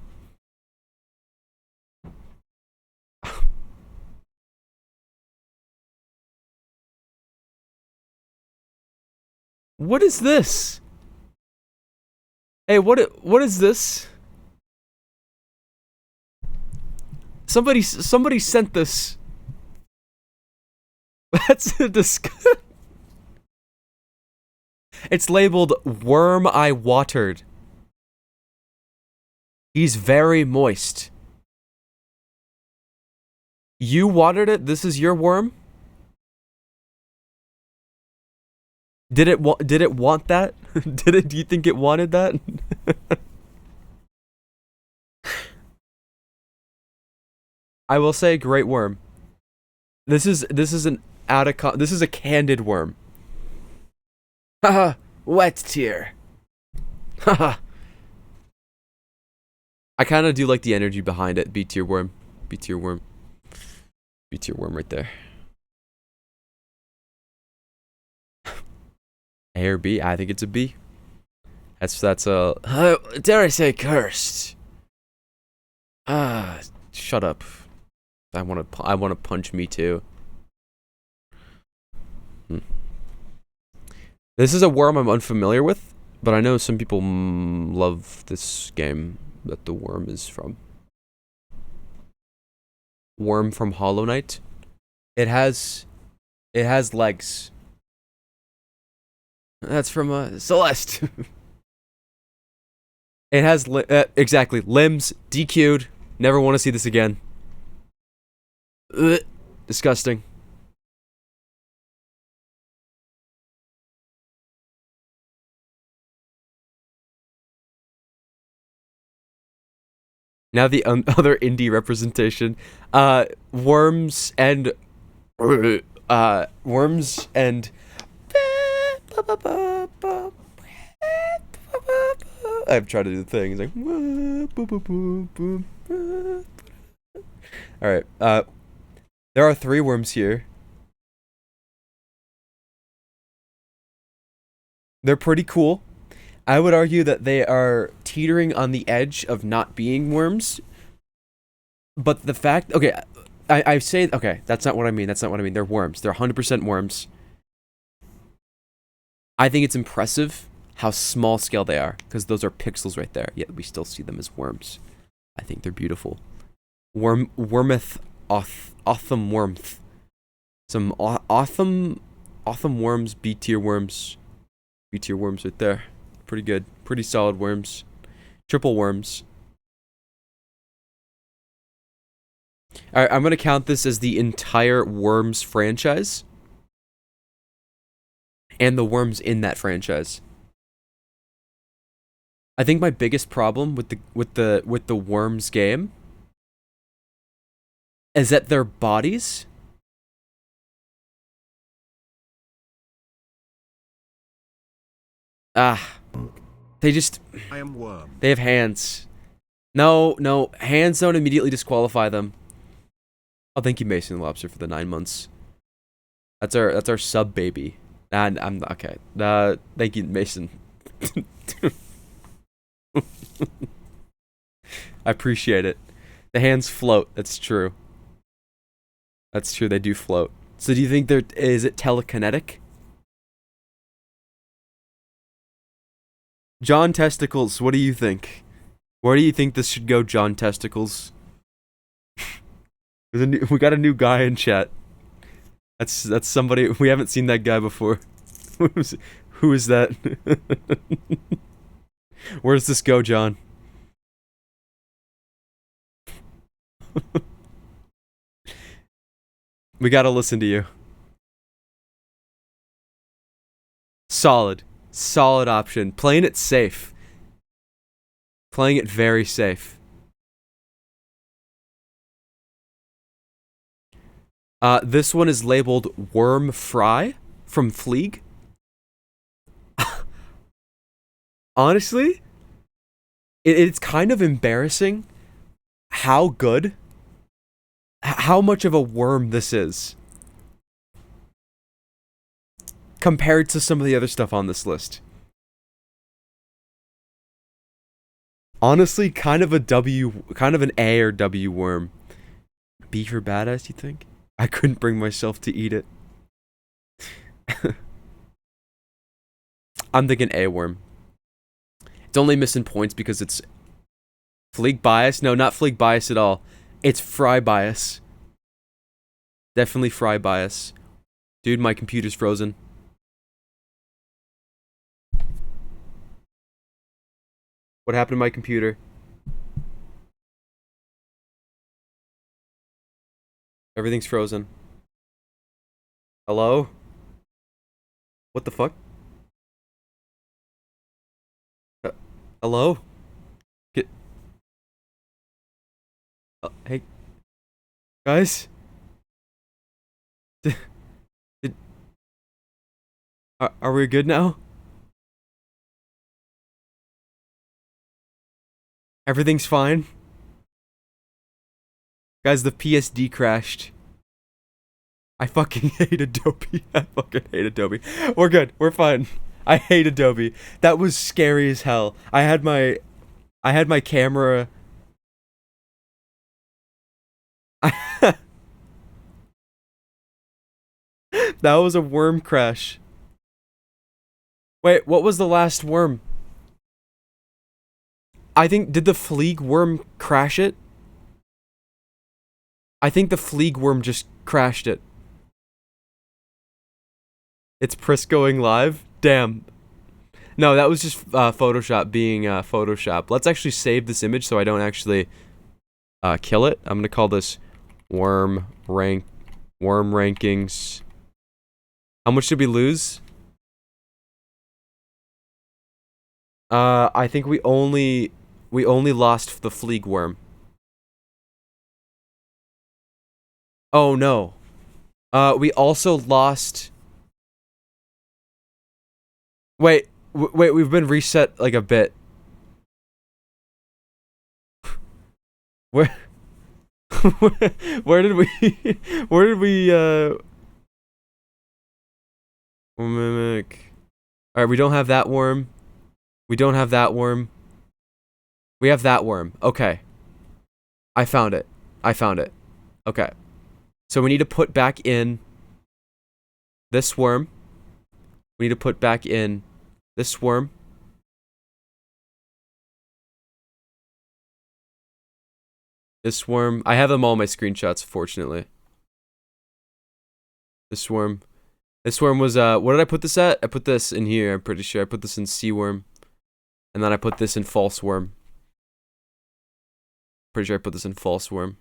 S1: What is this? Hey, what is this? Somebody sent this. That's a disgust. It's labeled worm I watered. He's very moist. You watered it? This is your worm? Did it want that? Do you think it wanted that? I will say great worm. This is a candid worm. Haha, wet tier. Haha. I kind of do like the energy behind it. B tier worm. B tier worm. B tier worm right there. A or B? I think it's a B. That's a dare I say cursed. Shut up. I want to punch me too. This is a worm I'm unfamiliar with, but I know some people love this game that the worm is from. Worm from Hollow Knight. It has legs. That's from Celeste. It has exactly limbs. DQ'd. Never want to see this again. Ugh, disgusting. Now the other indie representation. Worms and I've tried to do the thing. It's like alright, there are 3 worms here. They're pretty cool. I would argue that they are teetering on the edge of not being worms. But the fact... Okay, I say... Okay, that's not what I mean. That's not what I mean. They're worms. They're 100% worms. I think it's impressive how small scale they are. Because those are pixels right there. Yet we still see them as worms. I think they're beautiful. Wormth... Otham wormth. Some Otham worms, B tier worms. B tier worms right there. Pretty good. Pretty solid worms. Triple worms. Alright, I'm gonna count this as the entire Worms franchise. And the worms in that franchise. I think my biggest problem with the Worms game is that their bodies they have hands. No, hands don't immediately disqualify them. Oh, thank you, Mason Lobster, for the 9 months. That's our sub baby. And I'm okay. Thank you, Mason. I appreciate it. The hands float. That's true. That's true. They do float. So do you think is it telekinetic? John Testicles, what do you think? Where do you think this should go, John Testicles? We got a new guy in chat. That's somebody, we haven't seen that guy before. Who is that? Where does this go, John? We gotta listen to you. Solid. Solid option. Playing it safe. Playing it very safe. This one is labeled Worm Fry from Fleeg. Honestly, it's kind of embarrassing how good, how much of a worm this is compared to some of the other stuff on this list. Honestly, kind of a W, kind of an A or W worm. B for badass, you think? I couldn't bring myself to eat it. I'm thinking A worm. It's only missing points because it's Fleek bias. No, not Fleek bias at all. It's Fry bias. Definitely Fry bias. Dude, my computer's frozen. What happened to my computer? Everything's frozen. Hello? What the fuck? Hello? Get... hey. Guys? Are we good now? Everything's fine? Guys, the PSD crashed. I fucking hate Adobe. I fucking hate Adobe. We're good. We're fine. I hate Adobe. That was scary as hell. I had my camera. That was a worm crash. Wait, what was the last worm? I think, did the Fleeg worm crash it? I think the Fleeg worm just crashed it. It's Prisk going live? Damn. No, that was just Photoshop being Photoshop. Let's actually save this image so I don't actually kill it. I'm gonna call this worm rankings. How much did we lose? I think we only lost the Fleeg worm. Oh no. We also lost. Wait, we've been reset like a bit. Where where did we mimic. Alright, we don't have that worm. We don't have that worm. We have that worm. Okay. I found it. I found it. Okay. So we need to put back in this worm. We need to put back in this worm. This worm. I have them all in my screenshots, fortunately. This worm. This worm was, what did I put this at? I put this in here, I'm pretty sure. I put this in sea worm. And then I put this in false worm. Pretty sure I put this in false worm.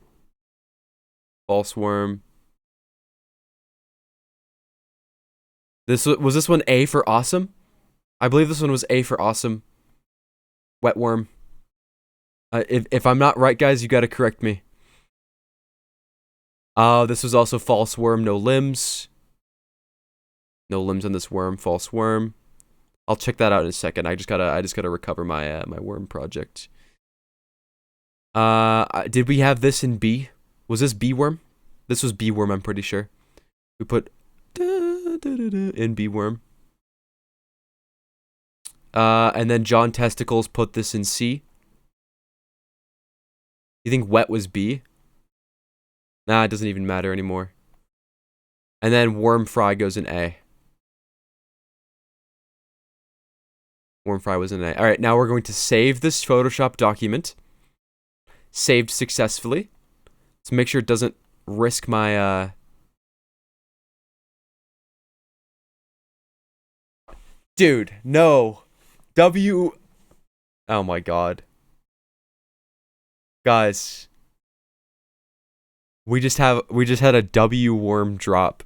S1: False worm. Was this one A for awesome? I believe this one was A for awesome. Wet worm. If I'm not right, guys, you gotta correct me. This was also false worm, no limbs. No limbs on this worm, false worm. I'll check that out in a second. I just gotta recover my my worm project. Did we have this in B? Was this B worm? This was B worm, I'm pretty sure. We put in B worm. And then John Testicles put this in C. You think wet was B? Nah, it doesn't even matter anymore. And then worm fry goes in A. Worm fry was in A. Alright, now we're going to save this Photoshop document. Saved successfully. Let's make sure it doesn't risk my, Dude, no. Oh my god. Guys. We just had a W worm drop.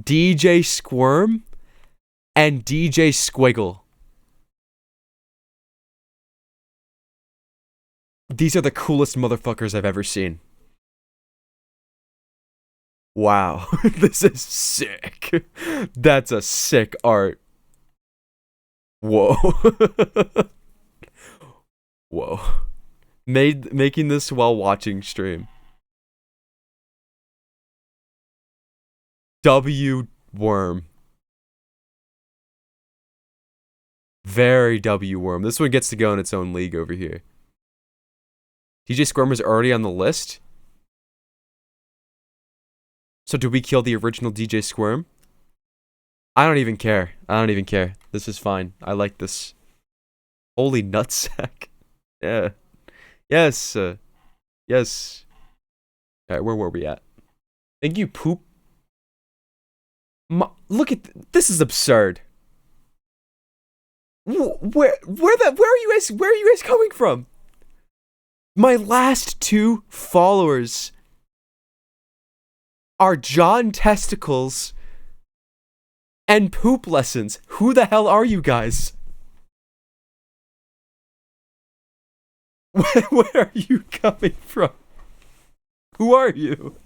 S1: DJ Squirm and DJ Squiggle. These are the coolest motherfuckers I've ever seen. Wow, this is sick. That's a sick art. Whoa. Whoa. Making this while watching stream. W worm. Very W worm. This one gets to go in its own league over here. DJ Squirm is already on the list. So do we kill the original DJ Squirm? I don't even care. I don't even care. This is fine. I like this. Holy nutsack. Yeah. Yes. Yes. Alright, where were we at? Thank you, poop. Look at this is absurd. Where are you guys coming from? My last 2 followers are John Testicles and Poop Lessons. Who the hell are you guys? Where are you coming from? Who are you?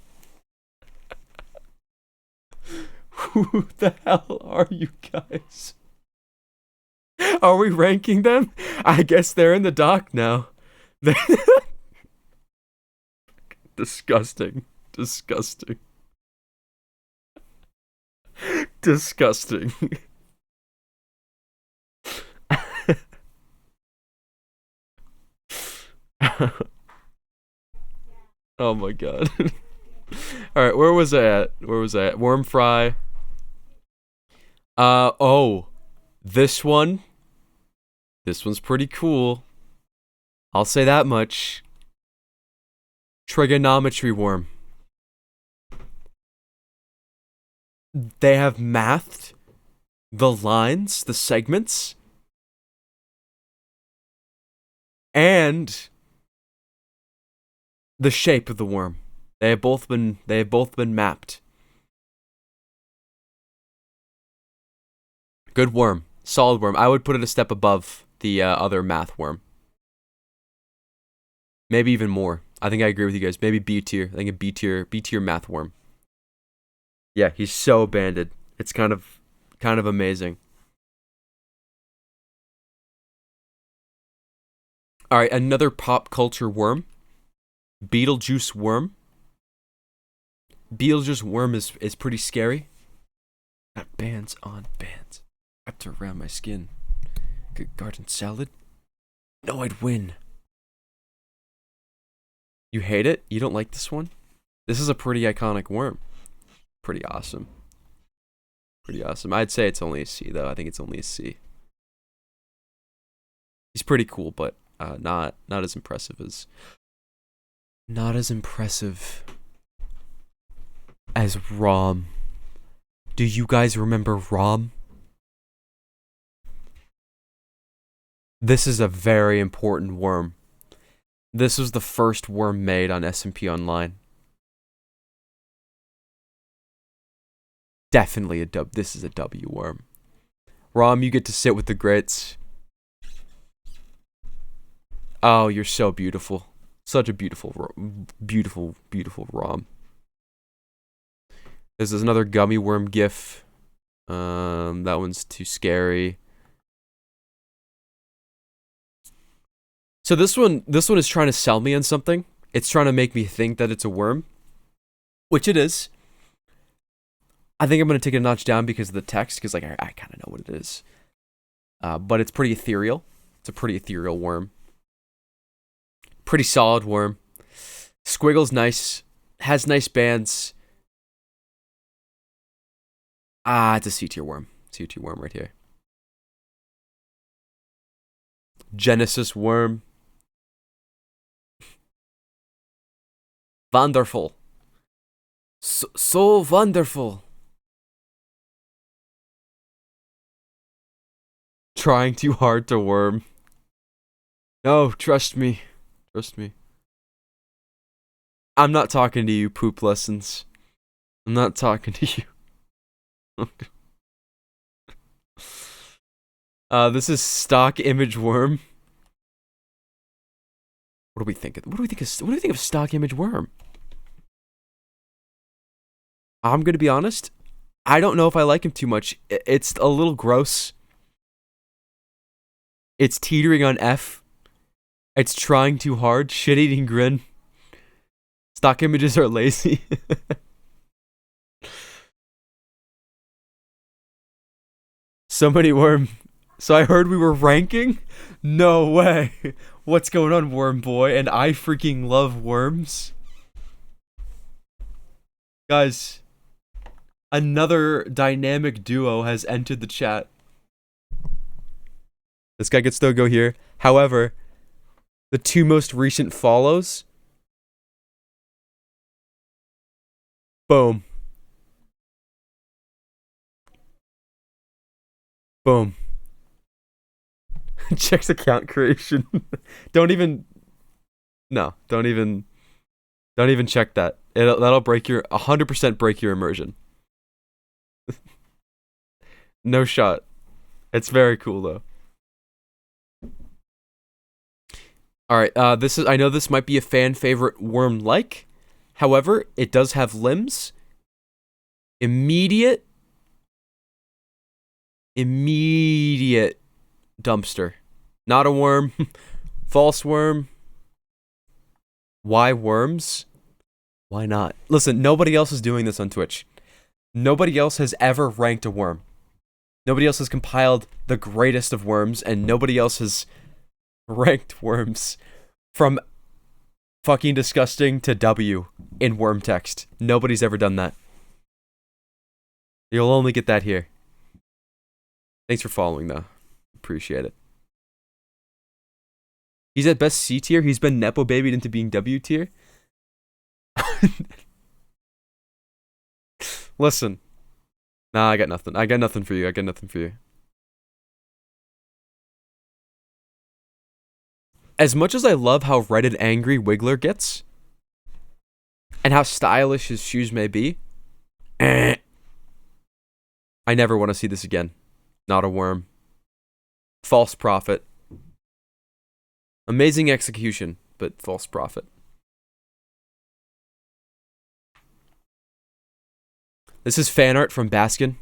S1: Who the hell are you guys? Are we ranking them? I guess they're in the dock now. Disgusting. Disgusting. Disgusting. Oh my god. Alright, where was I at? Worm fry. Oh. This one's pretty cool. I'll say that much. Trigonometry worm. They have mathed the lines, the segments, and the shape of the worm. They have both been mapped. Good worm. Solid worm. I would put it a step above the other math worm. Maybe even more. I think I agree with you guys. Maybe B tier. I think a B tier math worm. Yeah, he's so banded. It's kind of amazing. All right, another pop culture worm. Beetlejuice worm. Beetlejuice worm is pretty scary. Got bands on bands wrapped around my skin. Good garden salad. No, I'd win. You hate it? You don't like this one? This is a pretty iconic worm. Pretty awesome. Pretty awesome. I'd say it's only a C though. I think it's only a C. He's pretty cool, but not as impressive as Rom. Do you guys remember Rom? This is a very important worm. This was the first worm made on SMP Online. Definitely a dub. This is a W worm. Rom, you get to sit with the greats. Oh, you're so beautiful. Such a beautiful Rom. This is another gummy worm gif. That one's too scary. So this one is trying to sell me on something. It's trying to make me think that it's a worm, which it is. I think I'm gonna take it a notch down because of the text, because like I kind of know what it is. But it's pretty ethereal. It's a pretty ethereal worm. Pretty solid worm. Squiggle's nice. Has nice bands. It's a C tier worm. C tier worm right here. Genesis worm. Wonderful. So wonderful. Trying too hard to worm. No, trust me. Trust me. I'm not talking to you, poop lessons. I'm not talking to you. This is stock image worm. What do we think? What do we think of stock image worm? I'm gonna be honest. I don't know if I like him too much. It's a little gross. It's teetering on F. It's trying too hard. Shit-eating grin. Stock images are lazy. So many worm. So I heard we were ranking? No way. What's going on, worm boy? And I freaking love worms. Guys, another dynamic duo has entered the chat. This guy gets to go here. However, the two most recent follows. Boom. Boom. Checks account creation. Don't even check that. That'll break your 100% break your immersion. No shot. It's very cool though. All right, I know this might be a fan favorite worm like. However, it does have limbs. Immediate dumpster. Not a worm. False worm. Why worms? Why not? Listen, nobody else is doing this on Twitch. Nobody else has ever ranked a worm. Nobody else has compiled the greatest of worms, and nobody else has ranked worms from fucking disgusting to W in worm text. Nobody's ever done that. You'll only get that here. Thanks for following, though. Appreciate it. He's at best C tier. He's been Nepo babied into being W tier. Listen. Nah, I got nothing. I got nothing for you. As much as I love how red and angry Wiggler gets, and how stylish his shoes may be, I never want to see this again. Not a worm. False prophet. Amazing execution, but false prophet. This is fan art from Baskin.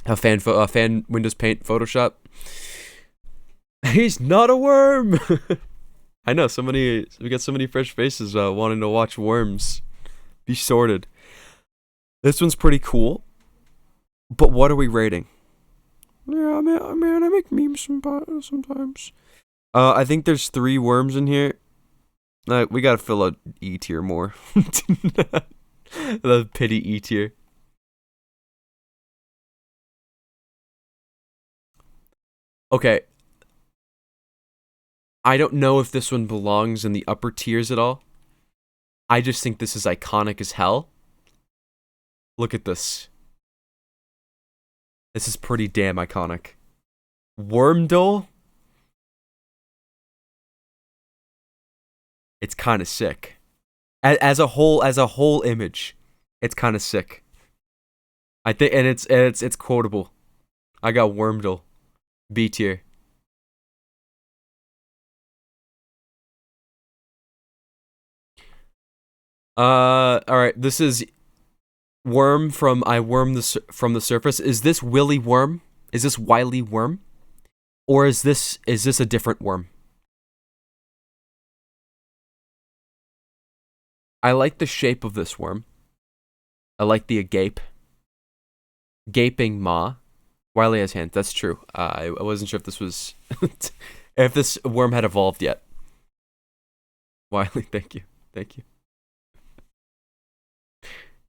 S1: A fan Windows Paint Photoshop. He's not a worm. I know we got so many fresh faces wanting to watch worms be sorted. This one's pretty cool. But what are we rating? Yeah, man, I make memes sometimes. I think there's 3 worms in here. We gotta fill out E tier more. The pity E tier. Okay. I don't know if this one belongs in the upper tiers at all. I just think this is iconic as hell. Look at this. This is pretty damn iconic. Wormdole? It's kind of sick. As a whole image, it's kind of sick. I think, and it's quotable. I got Wormdole, B tier. All right. This is Worm from I Worm from the Surface. Is this Willy Worm? Is this Wily Worm? Or is this a different worm? I like the shape of this worm. I like the agape. Gaping maw. Wily has hands. That's true. I wasn't sure if this was if this worm had evolved yet. Wily, thank you.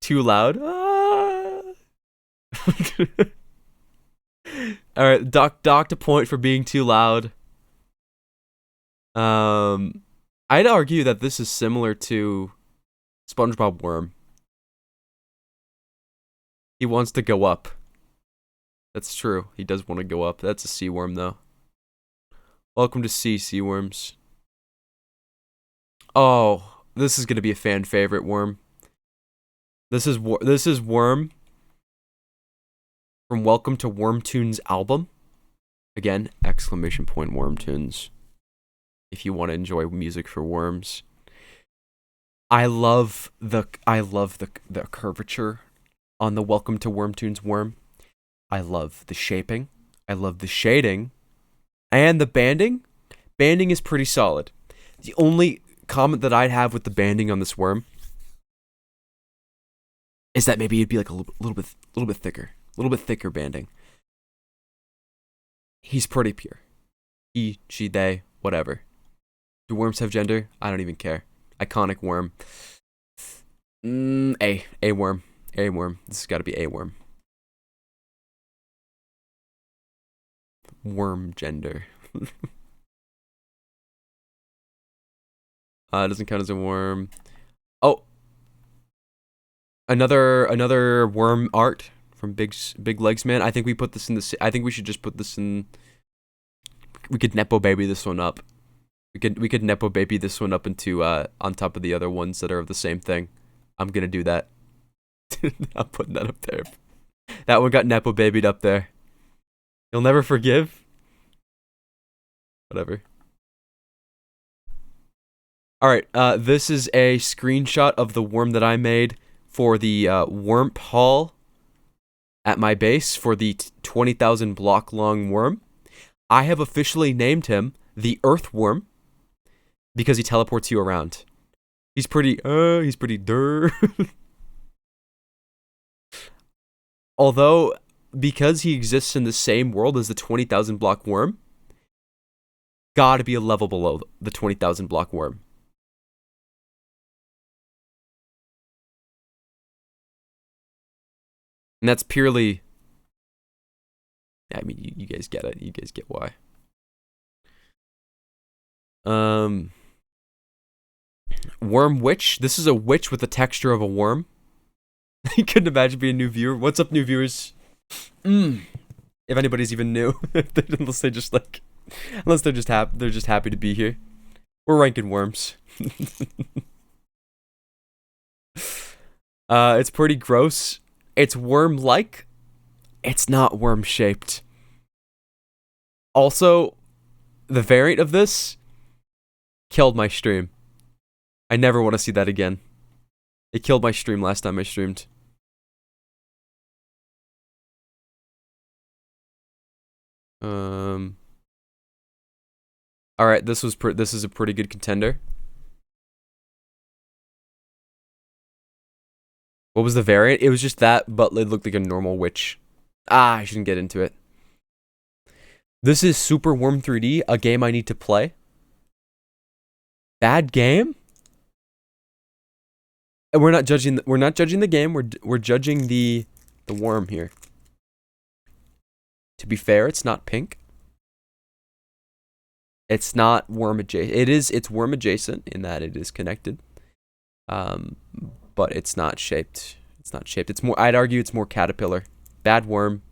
S1: Too loud. All right, docked a point for being too loud. I'd argue that this is similar to SpongeBob Worm. He wants to go up. That's true. He does want to go up. That's a sea worm, though. Welcome to sea worms. Oh, this is gonna be a fan favorite worm. This is Worm from Welcome to Wormtunes album. Again, exclamation point Wormtunes. If you want to enjoy music for worms. I love the curvature on the Welcome to Wormtunes worm. I love the shaping. I love the shading. And the banding. Banding is pretty solid. The only comment that I'd have with the banding on this worm is that maybe it'd be like a little bit thicker. A little bit thicker banding. He's pretty pure. He, she, they, whatever. Do worms have gender? I don't even care. Iconic worm. A worm. A worm. This has got to be a worm. Worm gender. Doesn't count as a worm. Oh, another worm art from Big Legs Man. I think we put this in the. I think we should just put this in. We could nepo baby this one up. We could nepo baby this one up into on top of the other ones that are of the same thing. I'm gonna do that. I'm putting that up there. That one got nepo babied up there. You'll never forgive. Whatever. All right. This is a screenshot of the worm that I made for the worm haul at my base for the 20,000 block long worm. I have officially named him the Earthworm because he teleports you around. He's pretty dur. Although, because he exists in the same world as the 20,000 block worm, gotta be a level below the 20,000 block worm. And that's purely... I mean, you guys get it. You guys get why. Worm Witch. This is a witch with the texture of a worm. You couldn't imagine being a new viewer. What's up, new viewers? If anybody's even new. Unless they're just happy to be here. We're ranking worms. It's pretty gross. It's worm-like. It's not worm-shaped. Also, the variant of this killed my stream. I never want to see that again. It killed my stream last time I streamed. All right, this is a pretty good contender. What was the variant? It was just that, but it looked like a normal witch. I shouldn't get into it. This is Super Worm 3D, a game I need to play. Bad game? And we're not judging the game. We're judging the worm here. To be fair, it's not pink. It's not worm adjacent. It's worm adjacent in that it is connected. But it's not shaped. It's not shaped. It's more, I'd argue it's more caterpillar. Bad worm.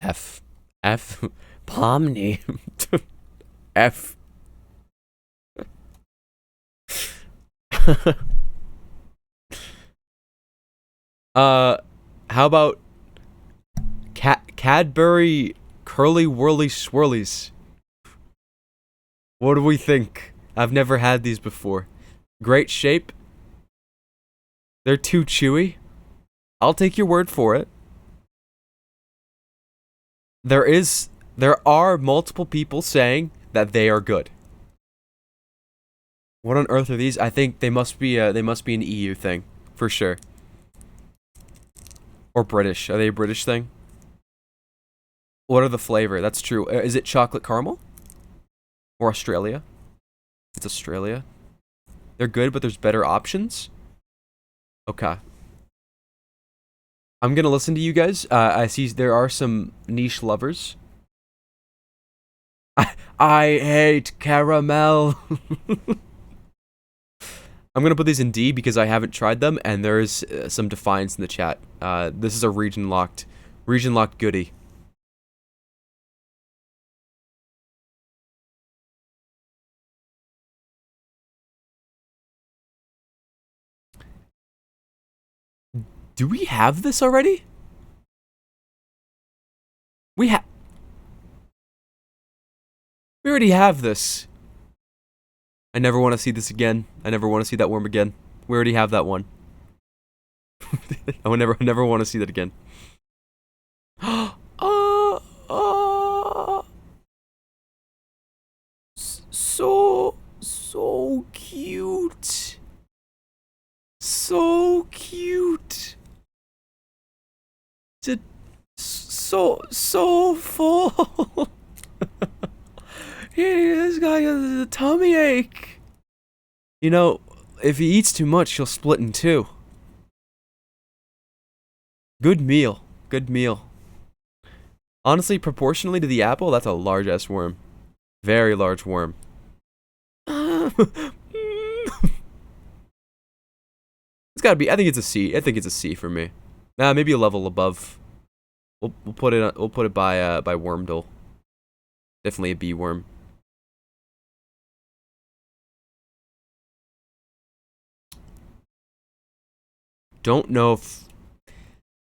S1: F. Pomni. F. How about Cadbury Curly Whirly Swirlies? What do we think? I've never had these before. Great shape. They're too chewy. I'll take your word for it. There are multiple people saying that they are good. What on earth are these? I think they must be an EU thing, for sure. Or British. Are they a British thing? What are the flavor? That's true. Is it chocolate caramel? Or Australia? It's Australia. They're good, but there's better options? Okay. I'm gonna listen to you guys. I see there are some niche lovers. I hate caramel. I'm gonna put these in D because I haven't tried them, and there is some defiance in the chat. This is a region locked goodie. Do we have this already? We already have this. I never want to see this again. I never want to see that worm again. We already have that one. I would never want to see that again. So cute. So cute. So full. This guy has a tummy ache. You know, if he eats too much, he'll split in two. Good meal. Good meal. Honestly, proportionally to the apple, that's a large-ass worm. Very large worm. It's gotta be. I think it's a C. I think it's a C for me. Nah, maybe a level above. We'll put it. We'll put it by Wormdle. Definitely a B worm. Don't know if.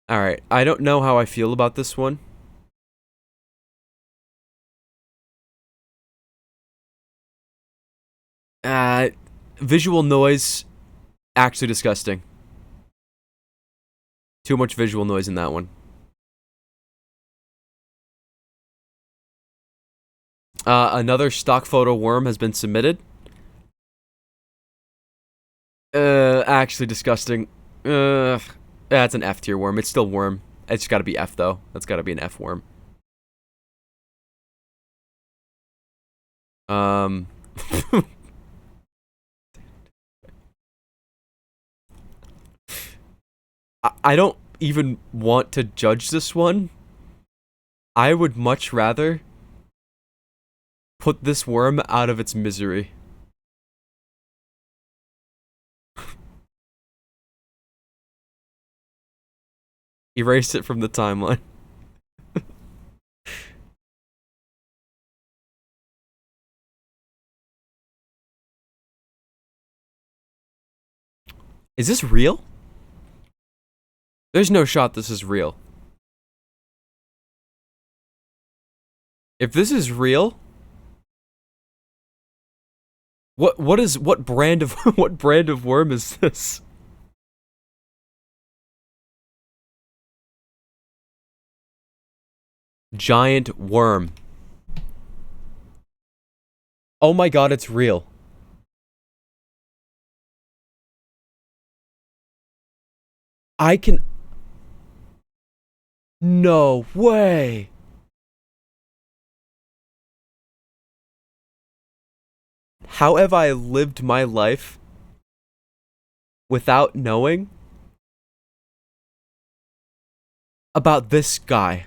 S1: All right. I don't know how I feel about this one. Visual noise. Actually disgusting. Too much visual noise in that one. Another stock photo worm has been submitted. Actually disgusting. That's an F tier worm. It's still worm. It's gotta be F though. That's gotta be an F worm. I don't even want to judge this one. I would much rather put this worm out of its misery. Erase it from the timeline. Is this real? There's no shot this is real. If this is real, what brand of what brand of worm is this? Giant worm. Oh my god, it's real. I can. No way. How have I lived my life without knowing about this guy?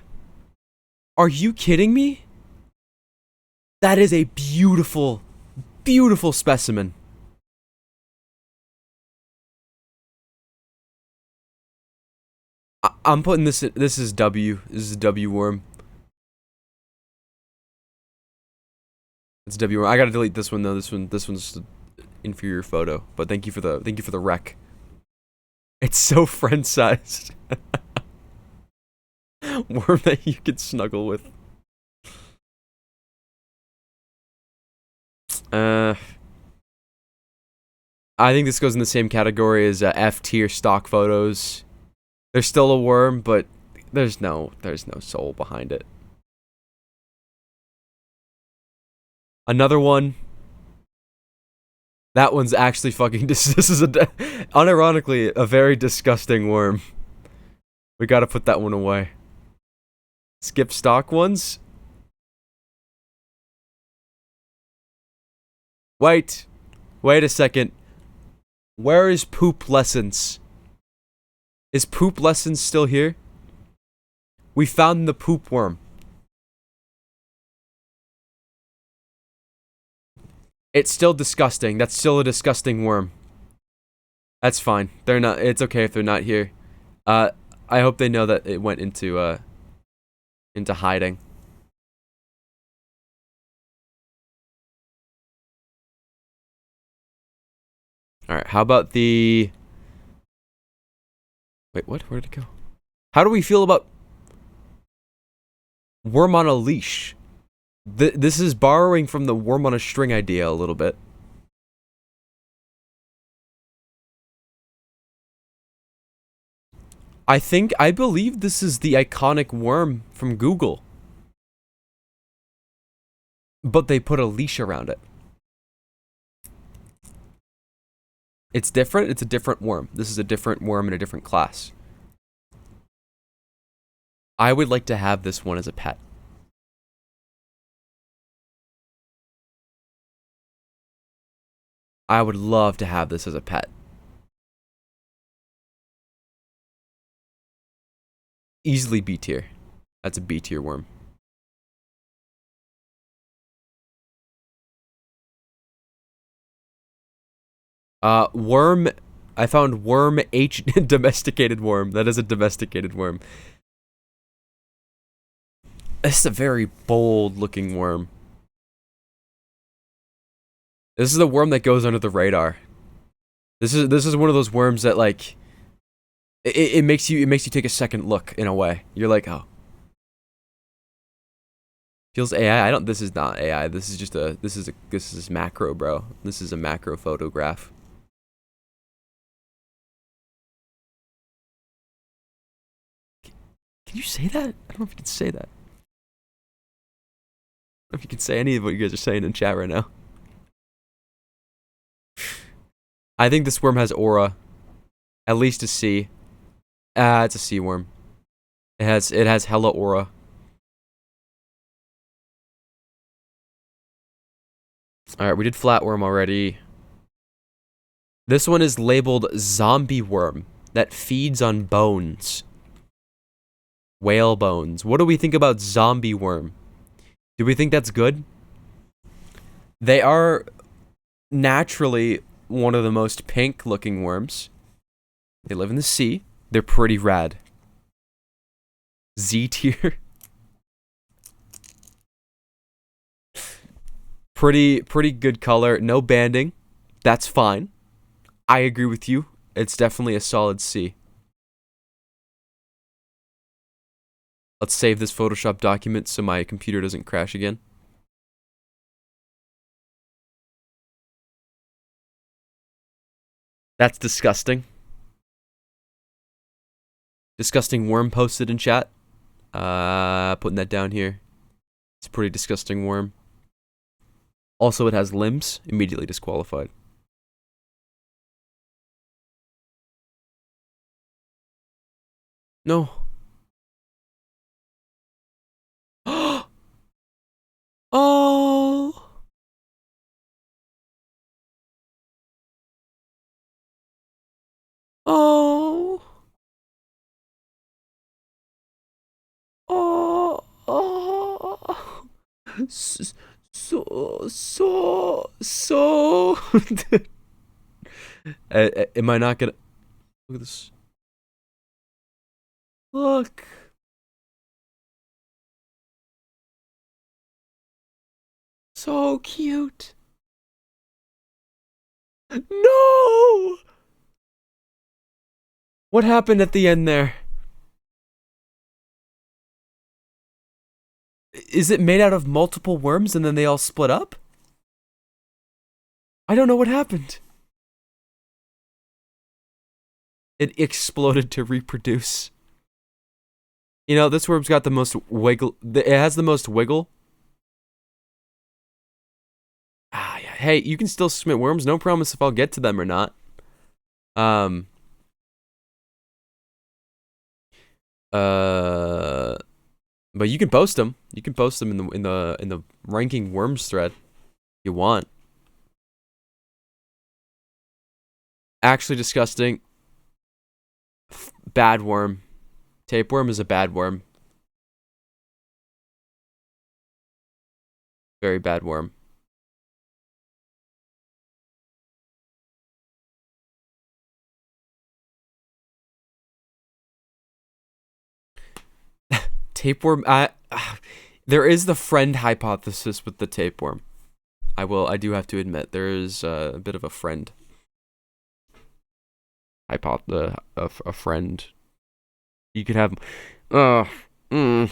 S1: Are you kidding me? That is a beautiful, beautiful specimen. I'm putting this in, this is W. This is a W worm. It's a W worm. I gotta delete this one though. This one's an inferior photo. But thank you for the rec. It's so friend sized. Worm that you could snuggle with. I think this goes in the same category as F tier stock photos. There's still a worm, but there's no soul behind it. Another one. That one's actually fucking this is unironically a very disgusting worm. We gotta put that one away. Skip stock ones. Wait a second. Where is Poop Lessons? Is Poop Lessons still here? We found the poop worm. It's still disgusting. That's still a disgusting worm. That's fine. They're not. It's okay if they're not here. I hope they know that it went into hiding. All right. How about the Wait, what? Where did it go? How do we feel about worm on a leash? This is borrowing from the worm on a string idea a little bit. I believe this is the iconic worm from Google. But they put a leash around it. It's different. It's a different worm. This is a different worm in a different class. I would like to have this one as a pet. I would love to have this as a pet. Easily B tier. That's a B tier worm. Worm. I found worm H domesticated worm. That is a domesticated worm. This is a very bold looking worm. This is the worm that goes under the radar. This is one of those worms that like it makes you take a second look in a way. You're like, oh. Feels AI. I don't this is not AI. This is just this is macro, bro. This is a macro photograph. Can you say that? I don't know if you can say that. I don't know if you can say any of what you guys are saying in chat right now. I think this worm has aura. At least a C. It's a C worm. It has hella aura. Alright, we did flatworm already. This one is labeled zombie worm that feeds on bones. Whale bones. What do we think about zombie worm? Do we think that's good? They are naturally one of the most pink looking worms. They live in the sea. They're pretty rad. Z tier. Pretty good color. No banding. That's fine. I agree with you. It's definitely a solid C. Let's save this Photoshop document so my computer doesn't crash again. That's disgusting. Disgusting worm posted in chat. Putting that down here. It's a pretty disgusting worm. Also, it has limbs. Immediately disqualified. No. Oh. Oh. Oh. Oh. So. Am I not gonna look at this? Look. So cute. No! What happened at the end there? Is it made out of multiple worms and then they all split up? I don't know what happened. It exploded to reproduce. You know, this worm's got the most wiggle. It has the most wiggle. Ah, yeah. Hey, you can still submit worms. No promise if I'll get to them or not. But you can post them. You can post them in the ranking worms thread if you want. Actually disgusting. Bad worm. Tapeworm is a bad worm. Very bad worm. Tapeworm. There is the friend hypothesis with the tapeworm. I do have to admit there is a bit of a friend. A friend You could have. Uh, mm,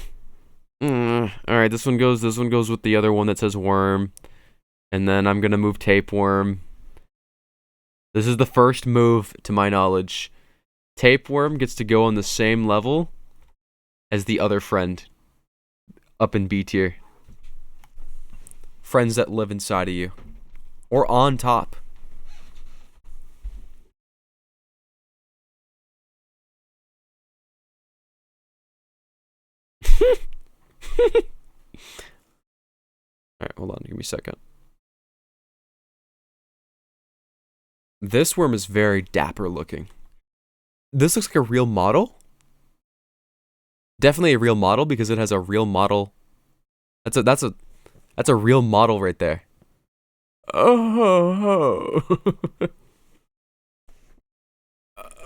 S1: All right, this one goes. This one goes with the other one that says worm, and then I'm gonna move tapeworm. This is the first move, to my knowledge. Tapeworm gets to go on the same level as the other friend, up in B tier. Friends that live inside of you, or on top. Alright, hold on, give me a second. This worm is very dapper looking. This looks like a real model. Definitely a real model because it has a real model. That's a real model right there. Oh.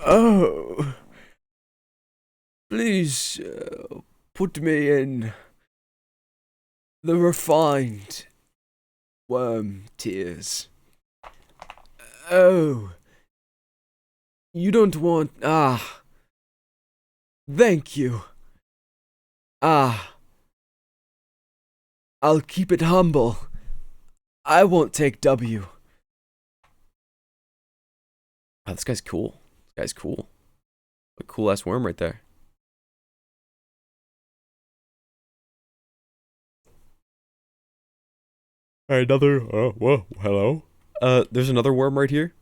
S1: Oh. Please put me in the refined worm tiers. Oh. You don't want. Thank you. I'll keep it humble. I won't take W. Oh, this guy's cool. This guy's cool. A cool ass worm right there. Alright, another. Whoa, hello. There's another worm right here.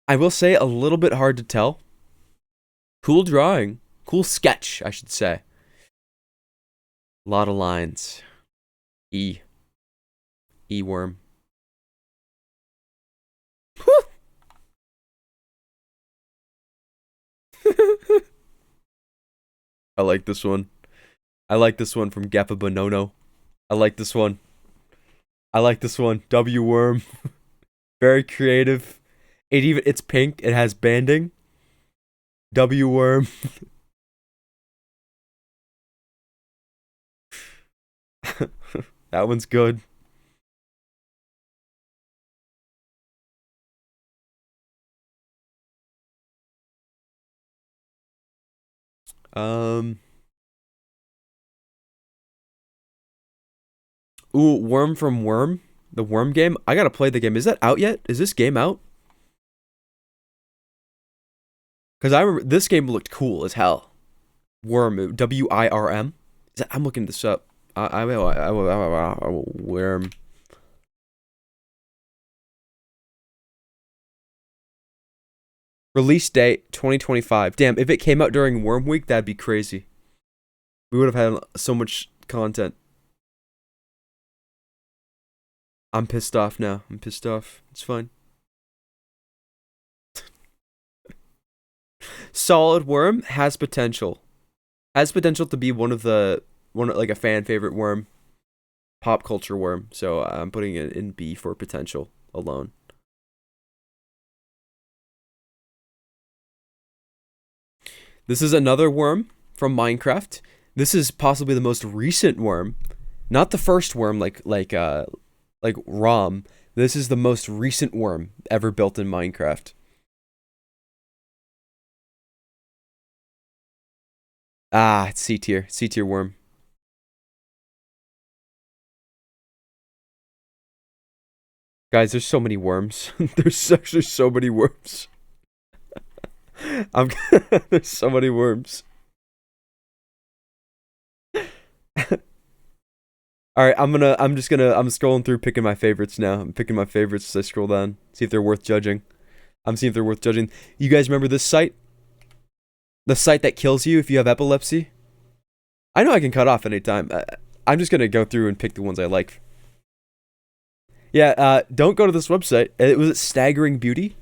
S1: I will say a little bit hard to tell. Cool drawing. Cool sketch, I should say. A lot of lines. E. E worm. I like this one. I like this one from Gappa Bonono. I like this one. I like this one. W worm. Very creative. It's pink. It has banding. W worm. That one's good. Ooh, Worm from Worm, the Worm game. I gotta play the game. Is that out yet? Is this game out? Because I remember this game looked cool as hell. Worm, WIRM. I'm looking this up. Worm. Release date 2025. Damn, if it came out during Worm Week, that'd be crazy. We would have had so much content. I'm pissed off now. I'm pissed off. It's fine. Solid Worm has potential. Has potential to be one like a fan favorite worm. Pop culture worm. So I'm putting it in B for potential alone. This is another worm from Minecraft. This is possibly the most recent worm. Not the first worm like ROM. This is the most recent worm ever built in Minecraft. It's C tier. C tier worm. Guys, there's so many worms. There's actually so many worms. There's so many worms. Alright, I'm scrolling through picking my favorites now. I'm picking my favorites as I scroll down. See if they're worth judging. I'm seeing if they're worth judging. You guys remember this site? The site that kills you if you have epilepsy? I know I can cut off anytime. I'm just gonna go through and pick the ones I like. Yeah, don't go to this website. It was Staggering Beauty.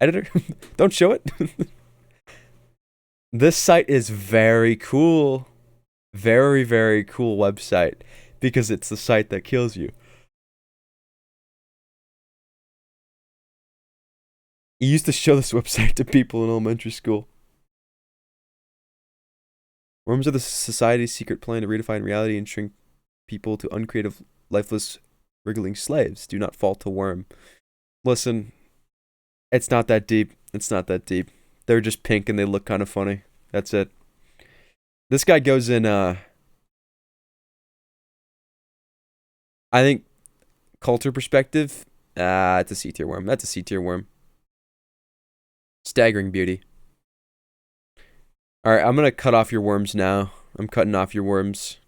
S1: Editor, don't show it. This site is very cool. Very, very cool website because it's the site that kills you. You used to show this website to people in elementary school. Worms are the society's secret plan to redefine reality and shrink people to uncreative, lifeless, wriggling slaves. Do not fall to worm. Listen, it's not that deep. It's not that deep. They're just pink and they look kind of funny. That's it. This guy goes in, I think, culture perspective. It's a C tier worm. That's a C tier worm. Staggering beauty. Alright, I'm gonna cut off your worms now. I'm cutting off your worms.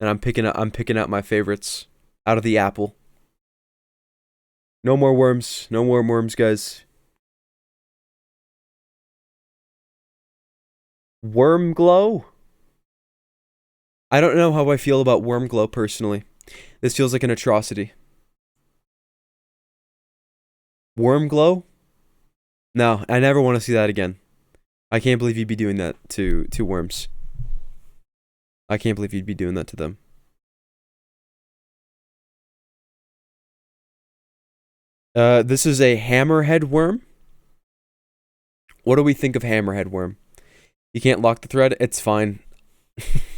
S1: And I'm picking out my favorites out of the apple. No more worms. No more worms, guys. Worm glow? I don't know how I feel about worm glow personally. This feels like an atrocity. Worm glow? No, I never want to see that again. I can't believe you'd be doing that to worms. I can't believe you'd be doing that to them. This is a hammerhead worm. What do we think of hammerhead worm? You can't lock the thread? It's fine. It's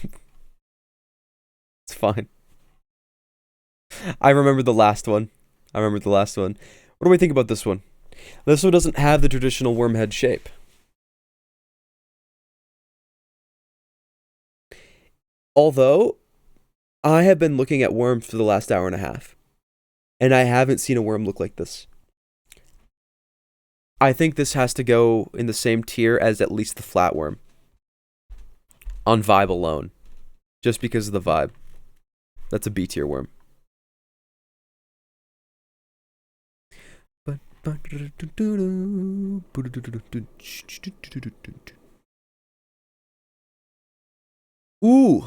S1: fine. I remember the last one. What do we think about this one? This one doesn't have the traditional worm head shape. Although, I have been looking at worms for the last hour and a half. And I haven't seen a worm look like this. I think this has to go in the same tier as at least the flatworm. On vibe alone. Just because of the vibe. That's a B tier worm. Ooh.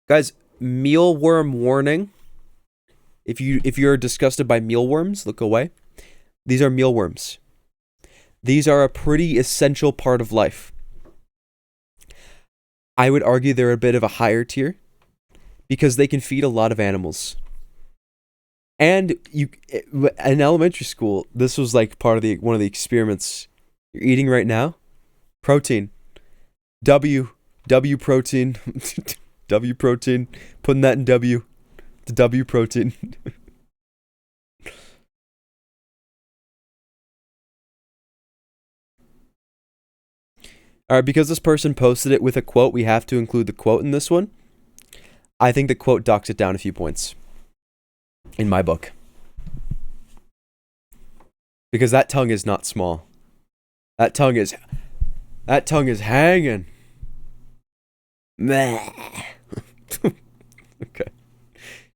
S1: Guys, mealworm warning. If you're disgusted by mealworms, look away. These are mealworms. These are a pretty essential part of life. I would argue they're a bit of a higher tier because they can feed a lot of animals. And in elementary school, this was like part of one of the experiments. You're eating right now? Protein. W protein. W protein. Putting that in W. The W protein. Alright, because this person posted it with a quote, we have to include the quote in this one. I think the quote docks it down a few points. In my book. Because that tongue is not small. That tongue is hanging. Meh. Okay.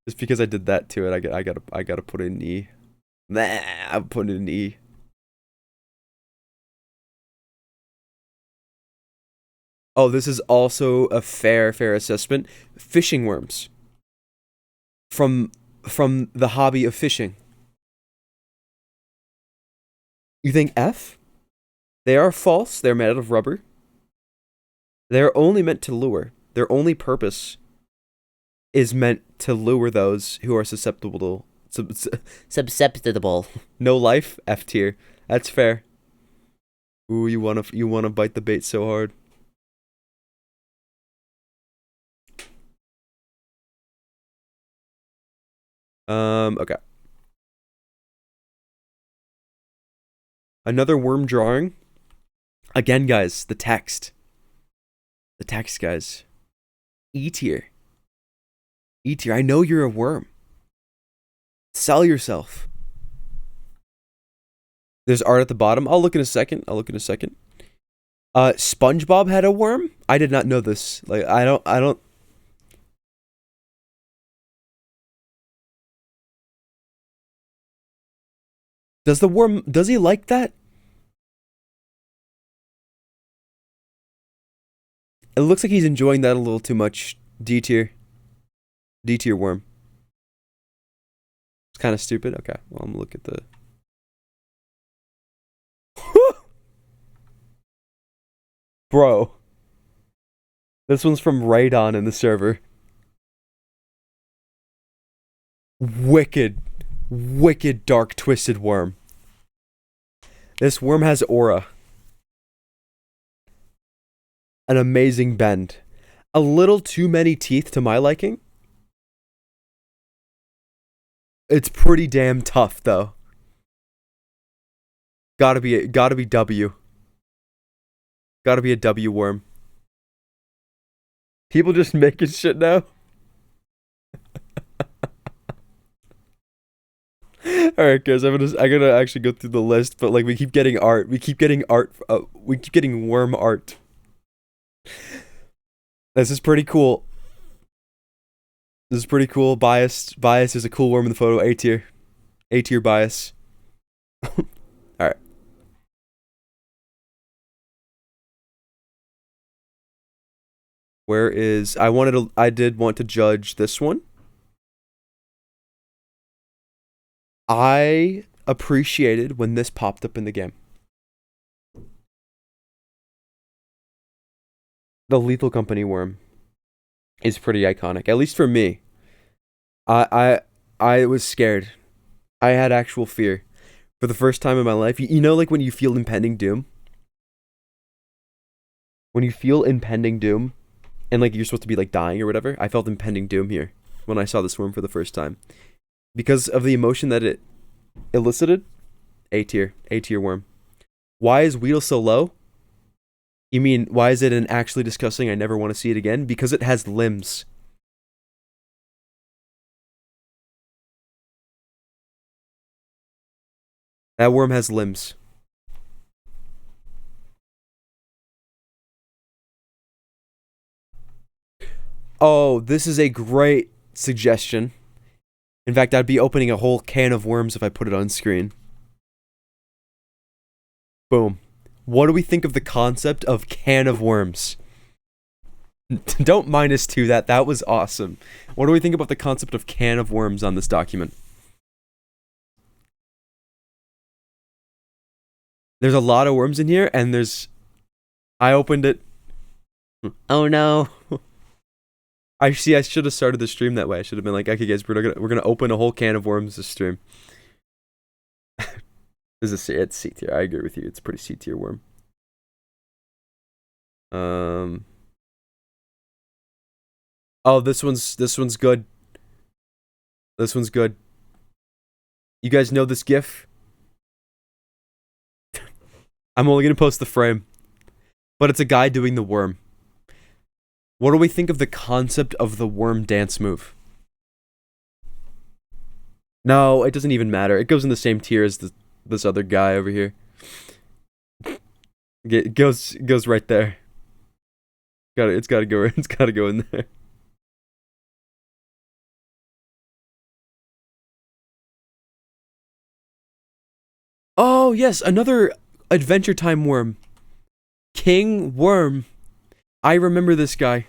S1: Just because I did that to it, I gotta put it in E. Meh. I'm putting it in E. Oh, this is also a fair assessment. Fishing worms. From the hobby of fishing. You think F? They are false. They're made out of rubber. They're only meant to lure. Their only purpose is meant to lure those who are susceptible. Susceptible. No life. F tier. That's fair. Ooh, you wanna bite the bait so hard. Okay. Another worm drawing. Again, guys, the text. The text, guys. E tier. E tier. I know you're a worm. Sell yourself. There's art at the bottom. I'll look in a second. SpongeBob had a worm? I did not know this. Like, I don't. Does he like that? It looks like he's enjoying that a little too much. D tier. D tier worm. It's kind of stupid. Okay, well, I'm gonna look at the... Bro. This one's from Raidon in the server. Wicked dark twisted worm. This worm has aura. An amazing bend. A little too many teeth to my liking. It's pretty damn tough though. Gotta be W. Gotta be a W worm. People just making shit now. Alright guys, I gotta actually go through the list, but like we keep getting art. We keep getting art we keep getting worm art. This is pretty cool. This is pretty cool. Bias is a cool worm in the photo. A tier. A tier bias. Alright. Where is I did want to judge this one. I appreciated when this popped up in the game. The Lethal Company worm is pretty iconic, at least for me. I was scared. I had actual fear for the first time in my life. You know, like when you feel impending doom. When you feel impending doom, and like you're supposed to be like dying or whatever. I felt impending doom here when I saw this worm for the first time, because of the emotion that it elicited. A tier worm. Why is Weedle so low? You mean, why is it an actually disgusting, I never want to see it again? Because it has limbs. That worm has limbs. Oh, this is a great suggestion. In fact, I'd be opening a whole can of worms if I put it on screen. Boom. What do we think of the concept of can of worms? Don't -2 that. That was awesome. What do we think about the concept of can of worms on this document? There's a lot of worms in here, and I opened it. Oh no. I should have started the stream that way. I should have been like, okay guys, we're gonna open a whole can of worms this stream. It's C tier. I agree with you. It's a pretty C tier worm. Oh, this one's good. This one's good. You guys know this GIF? I'm only gonna post the frame, but it's a guy doing the worm. What do we think of the concept of the worm dance move? No, it doesn't even matter. It goes in the same tier as this other guy over here. It goes right there. It's gotta go in there. Oh yes, another Adventure Time worm. King Worm. I remember this guy.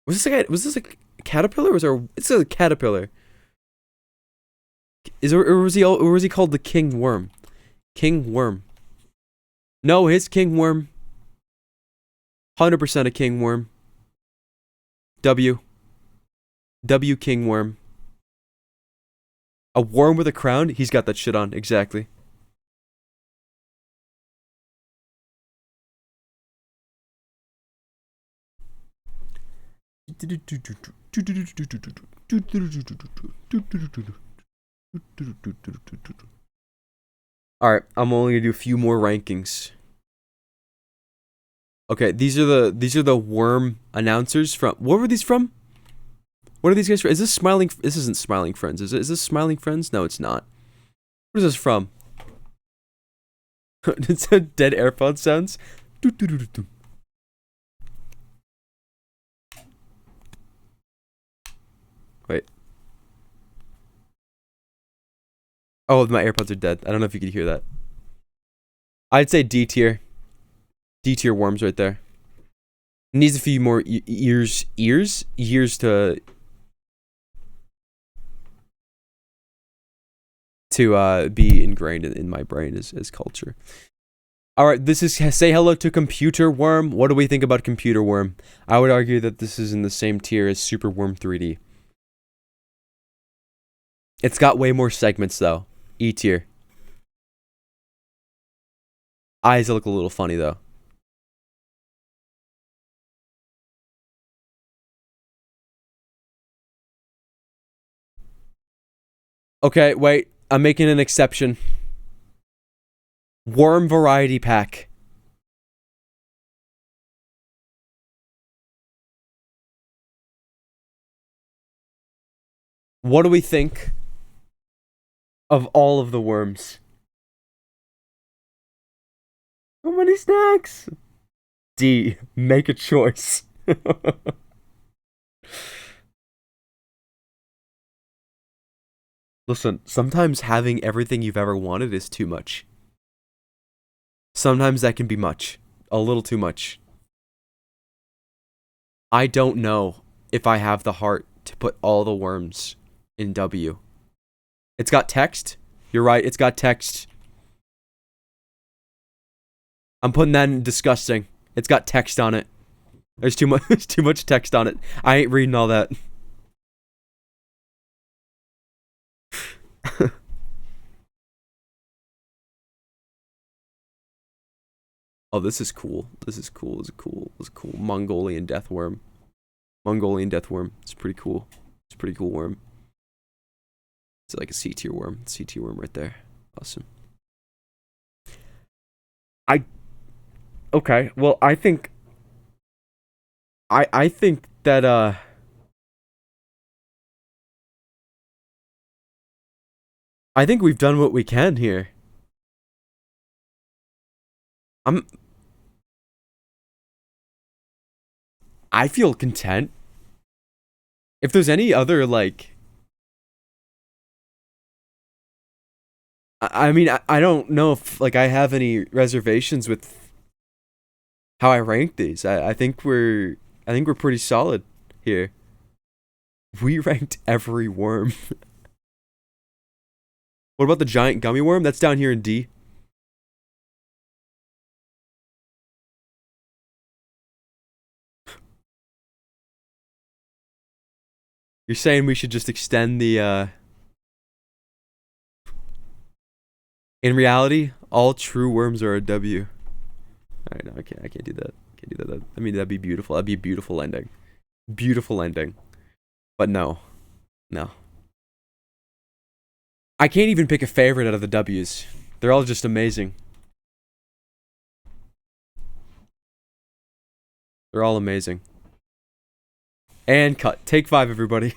S1: Was this a caterpillar? It's a caterpillar. Or was he called the King Worm? King Worm. No, his King Worm. 100% a King Worm. W King Worm. A worm with a crown? He's got that shit on, exactly. Alright, I'm only gonna do a few more rankings. Okay, these are the worm announcers from. What were these from? What are these guys from? Is this Smiling? This isn't Smiling Friends, is it? Is this Smiling Friends? No, it's not. What is this from? It's a dead AirPod sounds. Wait. Oh, my AirPods are dead. I don't know if you could hear that. I'd say D tier. D tier worms right there. Needs a few more years to be ingrained in my brain as culture. Alright, this is Say Hello to Computer Worm. What do we think about Computer Worm? I would argue that this is in the same tier as Super Worm 3D. It's got way more segments though. E tier. Eyes look a little funny though. Okay, wait. I'm making an exception. Worm variety pack. What do we think of all of the worms? How many snacks? D. Make a choice. Listen, sometimes having everything you've ever wanted is too much. Sometimes that can be much. A little too much. I don't know if I have the heart to put all the worms in W. It's got text. You're right, it's got text. I'm putting that in disgusting. It's got text on it. There's too much there's too much text on it. I ain't reading all that. Oh, this is cool. This is cool. This is cool. This is cool. Mongolian death worm. Mongolian death worm. It's pretty cool. It's a pretty cool worm. It's like a C tier worm. C tier worm right there. Awesome. Okay. Well, I think that I think we've done what we can here. I feel content. If there's any other, like... I mean, I don't know if, like, I have any reservations with how I rank these. I think we're pretty solid here. We ranked every worm. What about the giant gummy worm? That's down here in D. You're saying we should just extend the, In reality, all true worms are a W. Alright, no, I can't do that. Can't do that. I mean, that'd be beautiful. That'd be a beautiful ending. Beautiful ending. But no. No. I can't even pick a favorite out of the W's. They're all just amazing. They're all amazing. And cut. Take 5, everybody.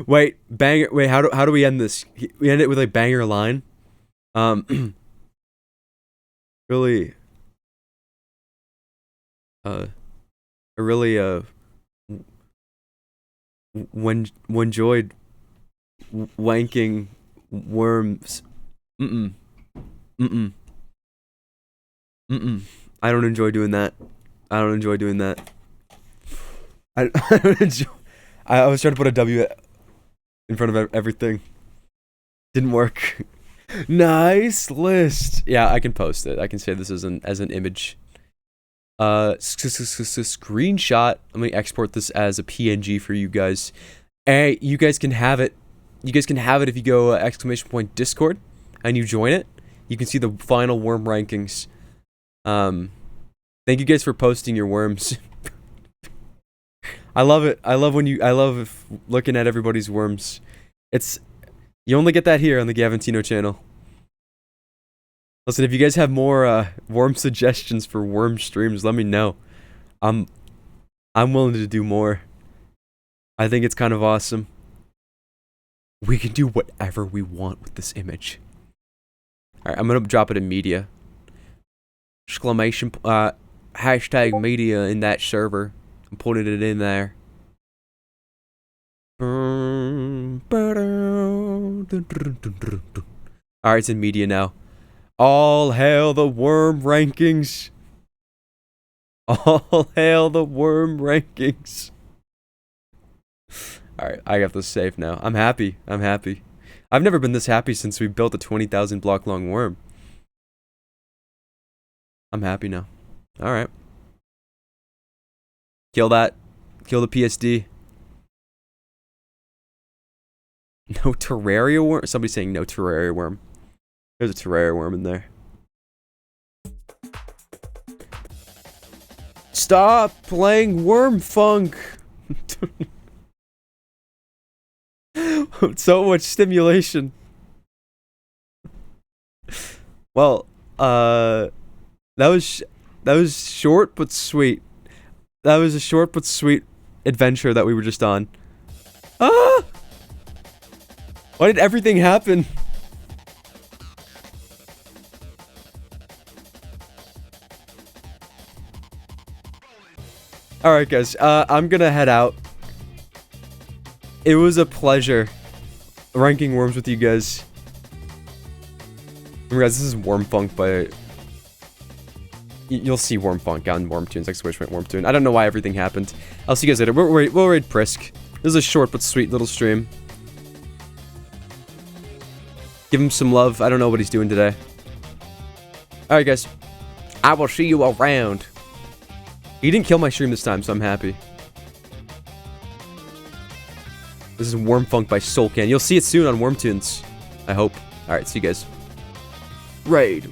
S1: Wait, banger. Wait, how do we end this? We end it with a banger line. Really. I really enjoyed wanking worms. I don't enjoy doing that. I don't enjoy doing that. I don't enjoy. I was trying to put a W in front of everything. Didn't work. Nice list. Yeah, I can post it. I can say this as an image. Screenshot. Let me export this as a PNG for you guys. Hey, you guys can have it. You guys can have it if you go !Discord and you join it. You can see the final worm rankings. Thank you guys for posting your worms. I love it. I love looking at everybody's worms. You only get that here on the Gaventino channel. Listen, if you guys have more worm suggestions for worm streams, let me know. I'm willing to do more. I think it's kind of awesome. We can do whatever we want with this image. Alright, I'm gonna drop it in media. Exclamation hashtag media in that server. I'm putting it in there. Alright, it's in media now. All hail the worm rankings. All hail the worm rankings. Alright, I got this safe now. I'm happy. I'm happy. I've never been this happy since we built a 20,000 block long worm. I'm happy now. Alright. Kill that. Kill the PSD. No Terraria worm? Somebody's saying no Terraria worm. There's a Terraria worm in there. Stop playing Worm Funk! So much stimulation. Well, that was short but sweet. That was a short but sweet adventure that we were just on. Ah! Why did everything happen? Alright guys, I'm gonna head out. It was a pleasure ranking worms with you guys. Remember guys, this is Worm Funk by... You'll see Worm Funk on Worm Tunes, exclamation Worm Tune. I don't know why everything happened. I'll see you guys later. We'll raid Prisk. This is a short but sweet little stream. Give him some love. I don't know what he's doing today. Alright guys. I will see you around. He didn't kill my stream this time, so I'm happy. This is Worm Funk by Soulcan. You'll see it soon on Worm Tunes. I hope. Alright, see you guys. Raid.